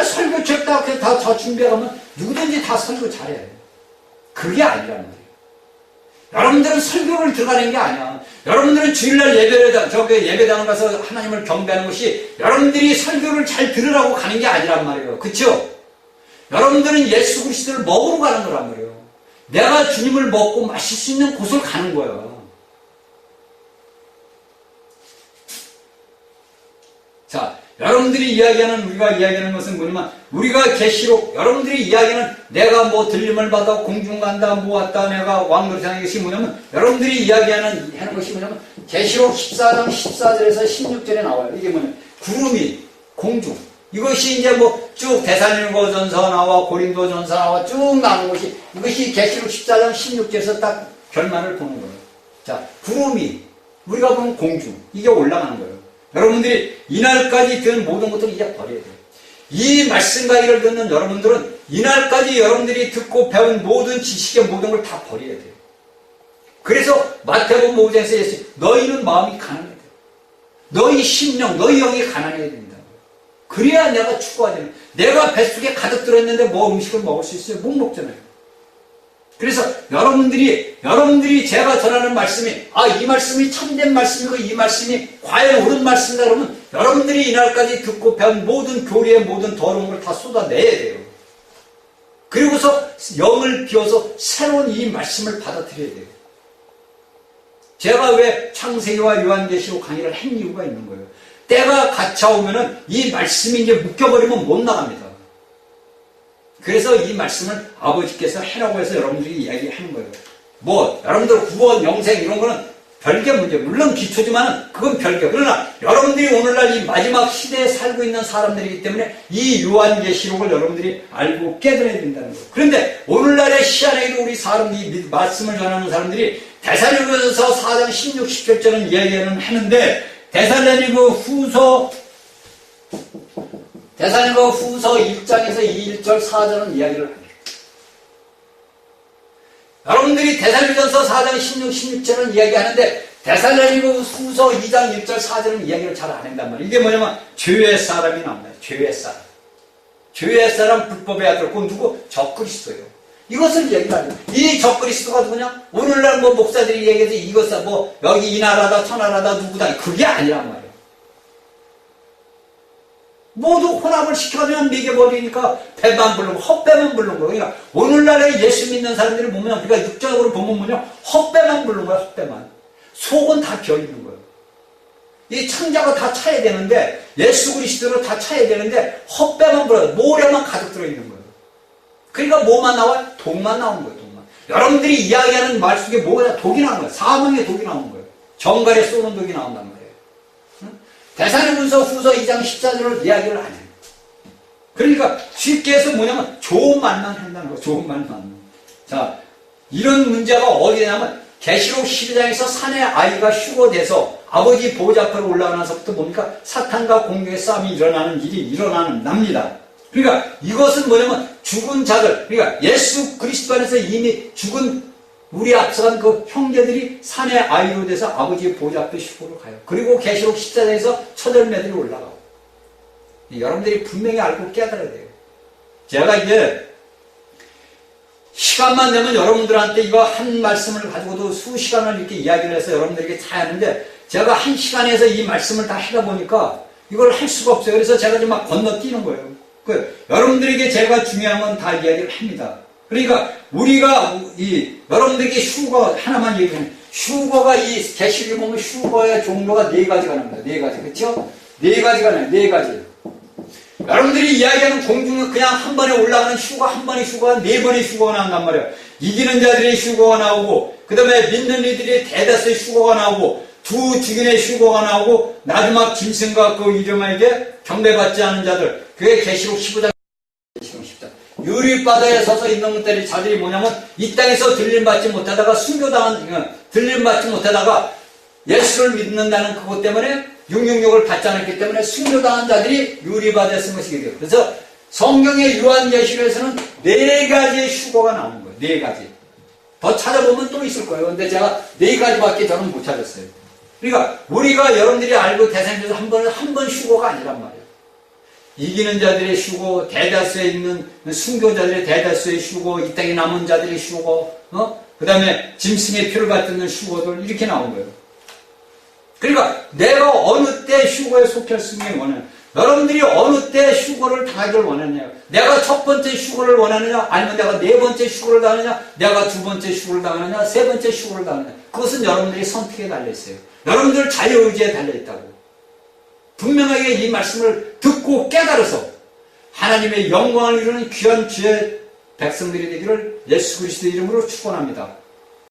설교 책 다 준비하면 누구든지 다 설교 잘해. 그게 아니란 말이에요. 여러분들은 설교를 들어가는 게 아니야. 여러분들은 주일날 예배당을 가서 하나님을 경배하는 것이 여러분들이 설교를 잘 들으라고 가는 게 아니란 말이에요. 그쵸? 여러분들은 예수 그리스도를 먹으러 가는 거란 말이에요. 내가 주님을 먹고 마실 수 있는 곳을 가는 거예요. 자, 여러분들이 우리가 이야기하는 것은 뭐냐면, 우리가 계시록, 여러분들이 이야기하는 내가 뭐 들림을 받아 공중 간다, 뭐 왔다, 내가 왕노릇하는 것이 뭐냐면, 여러분들이 하는 것이 뭐냐면, 계시록 14장 14절에서 16절에 나와요. 이게 뭐냐면, 구름이, 공중. 이것이 이제 뭐 쭉 데살로니가전서 나와, 고린도전서 나와 쭉 나오는 것이, 이것이 계시록 14장 16절에서 딱 결말을 보는 거예요. 자, 구름이, 우리가 보는 공중. 이게 올라가는 거예요. 여러분들이 이날까지 든 모든 것들을 이제 버려야 돼요. 이 말씀 강의를 듣는 여러분들은 이날까지 여러분들이 듣고 배운 모든 지식의 모든 걸 다 버려야 돼요. 그래서 마태복음 5장에서 예수, 너희는 마음이 가난해야 돼요. 너희 심령, 너희 영이 가난해야 된다. 그래야 내가 추구하야 되는. 내가 뱃속에 가득 들어있는데 뭐 음식을 먹을 수 있어요? 못 먹잖아요. 그래서 여러분들이 제가 전하는 말씀이, 이 말씀이 참된 말씀이고 이 말씀이 과연 옳은 말씀이다 그러면 여러분들이 이날까지 듣고 배운 모든 교리의 모든 더러운 걸 다 쏟아내야 돼요. 그리고서 영을 비워서 새로운 이 말씀을 받아들여야 돼요. 제가 왜 창세기와 요한계시록 강의를 한 이유가 있는 거예요. 때가 갇혀오면은 이 말씀이 이제 묶여버리면 못 나갑니다. 그래서 이 말씀을 아버지께서 해라고 해서 여러분들이 이야기하는 거예요. 뭐 여러분들 구원, 영생 이런 거는 별개 문제, 물론 기초지만 그건 별개. 그러나 여러분들이 오늘날 이 마지막 시대에 살고 있는 사람들이기 때문에 이 요한계시록을 여러분들이 알고 깨달아야 된다는 거예요. 그런데 오늘날의 시간에도 우리 사람들이 말씀을 전하는 사람들이 데살로니가서 4장 16, 17절은 이야기는 하는데 데살로니가 후서 1장에서 1절 4절은 이야기를 합니다. 여러분들이 데살로니가서 4장 16, 16절은 이야기하는데 데살로니가 후서 2장 1절 4절은 이야기를 잘 안 한단 말이에요. 이게 뭐냐면 죄의 사람이 나옵니다. 죄의 사람. 죄의 사람 불법의 아들. 그건 누구? 적그리스도예요. 이것을 이야기를 하죠. 이 적그리스도가 누구냐? 오늘날 뭐 목사들이 얘기해서 이것은 뭐 여기 이 나라다 저 나라다 누구다. 그게 아니란 말이에요. 모두 혼합을 시켜주면 매겨버리니까 배만 부르고 헛배만 부르는 거예요. 그러니까 오늘날에 예수 믿는 사람들이 보면 우리가 육적으로 보면 뭐냐? 헛배만 부르는 거야. 헛배만. 속은 다 비어있는 거예요. 이 창자가 다 차야 되는데 예수 그리스도로 다 차야 되는데 헛배만 불어요. 모래만 가득 들어있는 거예요. 그러니까 뭐만 나와요? 독만 나오는 거예요. 독만. 여러분들이 이야기하는 말 속에 뭐가 독이 나오는 거예요. 사망의 독이 나오는 거예요. 정갈에 쏘는 독이 나온단 말이에요. 데살로니가서 후서 2장 14절을 이야기를 안 해요. 그러니까 쉽게 해서 뭐냐면 좋은 말만 한다는 거예요. 좋은 말만. 자, 이런 문제가 어디냐면 계시록 12장에서 산의 아이가 휴거돼서 아버지 보좌 앞으로 올라가면서부터 뭡니까? 사탄과 공경의 싸움이 일어나는 일이 납니다. 그러니까 이것은 뭐냐면 죽은 자들, 그러니까 예수 그리스도 안에서 이미 죽은 우리 앞서간 그 형제들이 산의 아이로 돼서 아버지의 보좌 앞에 휴거로 가요. 그리고 계시록 14장에서 처절매들이 올라가고. 여러분들이 분명히 알고 깨달아야 돼요. 제가 이제 시간만 되면 여러분들한테 이거 한 말씀을 가지고도 수시간을 이렇게 이야기를 해서 여러분들에게 다 하는데 제가 한 시간에서 이 말씀을 다 하다 보니까 이걸 할 수가 없어요. 그래서 제가 좀 막 건너뛰는 거예요. 여러분들에게 제가 중요한 건 다 이야기를 합니다. 그러니까 우리가 여러분들에게 휴거 하나만 얘기하면 휴거가 이 계시록에 보면 휴거의 종류가 4가지가 납니다. 4가지. 그렇죠? 4가지가 나요. 4가지. 여러분들이 이야기하는 공중은 그냥 한 번에 올라가는 휴거, 한 번의 휴거가 4번의 휴거가 나온단 말이에요. 이기는 자들의 휴거가 나오고 그 다음에 믿는 이들의 대다수의 휴거가 나오고 두 증인의 휴거가 나오고 마지막 짐승과 그 이름에게 경배받지 않은 자들. 그게 계시록 15장. 유리바다에 서서 있는 것들이 자들이 뭐냐면 이 땅에서 들림받지 못하다가 들림받지 못하다가 예수를 믿는다는 그것 때문에 666을 받지 않았기 때문에 순교당한 자들이 유리바다에 쓴 것이게 돼요. 그래서 성경의 요한계시록에서는 4가지의 휴거가 나오는 거예요. 4가지. 더 찾아보면 또 있을 거예요. 근데 제가 4가지밖에 저는 못 찾았어요. 그러니까 우리가 여러분들이 알고 대상에서 한 번 휴거가 아니란 말이에요. 이기는 자들의 휴거, 대다수에 있는 순교자들의 대다수의 휴거, 이 땅에 남은 자들의 휴거, 그 다음에 짐승의 피를 받는 휴거들 이렇게 나온 거예요. 그러니까 내가 어느 때 휴거에 속했으면 원하냐? 여러분들이 어느 때 휴거를 당하기를 원하느냐? 내가 첫 번째 휴거를 원하느냐? 아니면 내가 4번째 휴거를 당하느냐? 내가 2번째 휴거를 당하느냐? 3번째 휴거를 당하느냐? 그것은 여러분들이 선택에 달려있어요. 여러분들 자유의지에 달려있다고. 분명하게 이 말씀을 듣고 깨달아서 하나님의 영광을 이루는 귀한 주의 백성들이 되기를 예수 그리스도의 이름으로 축원합니다.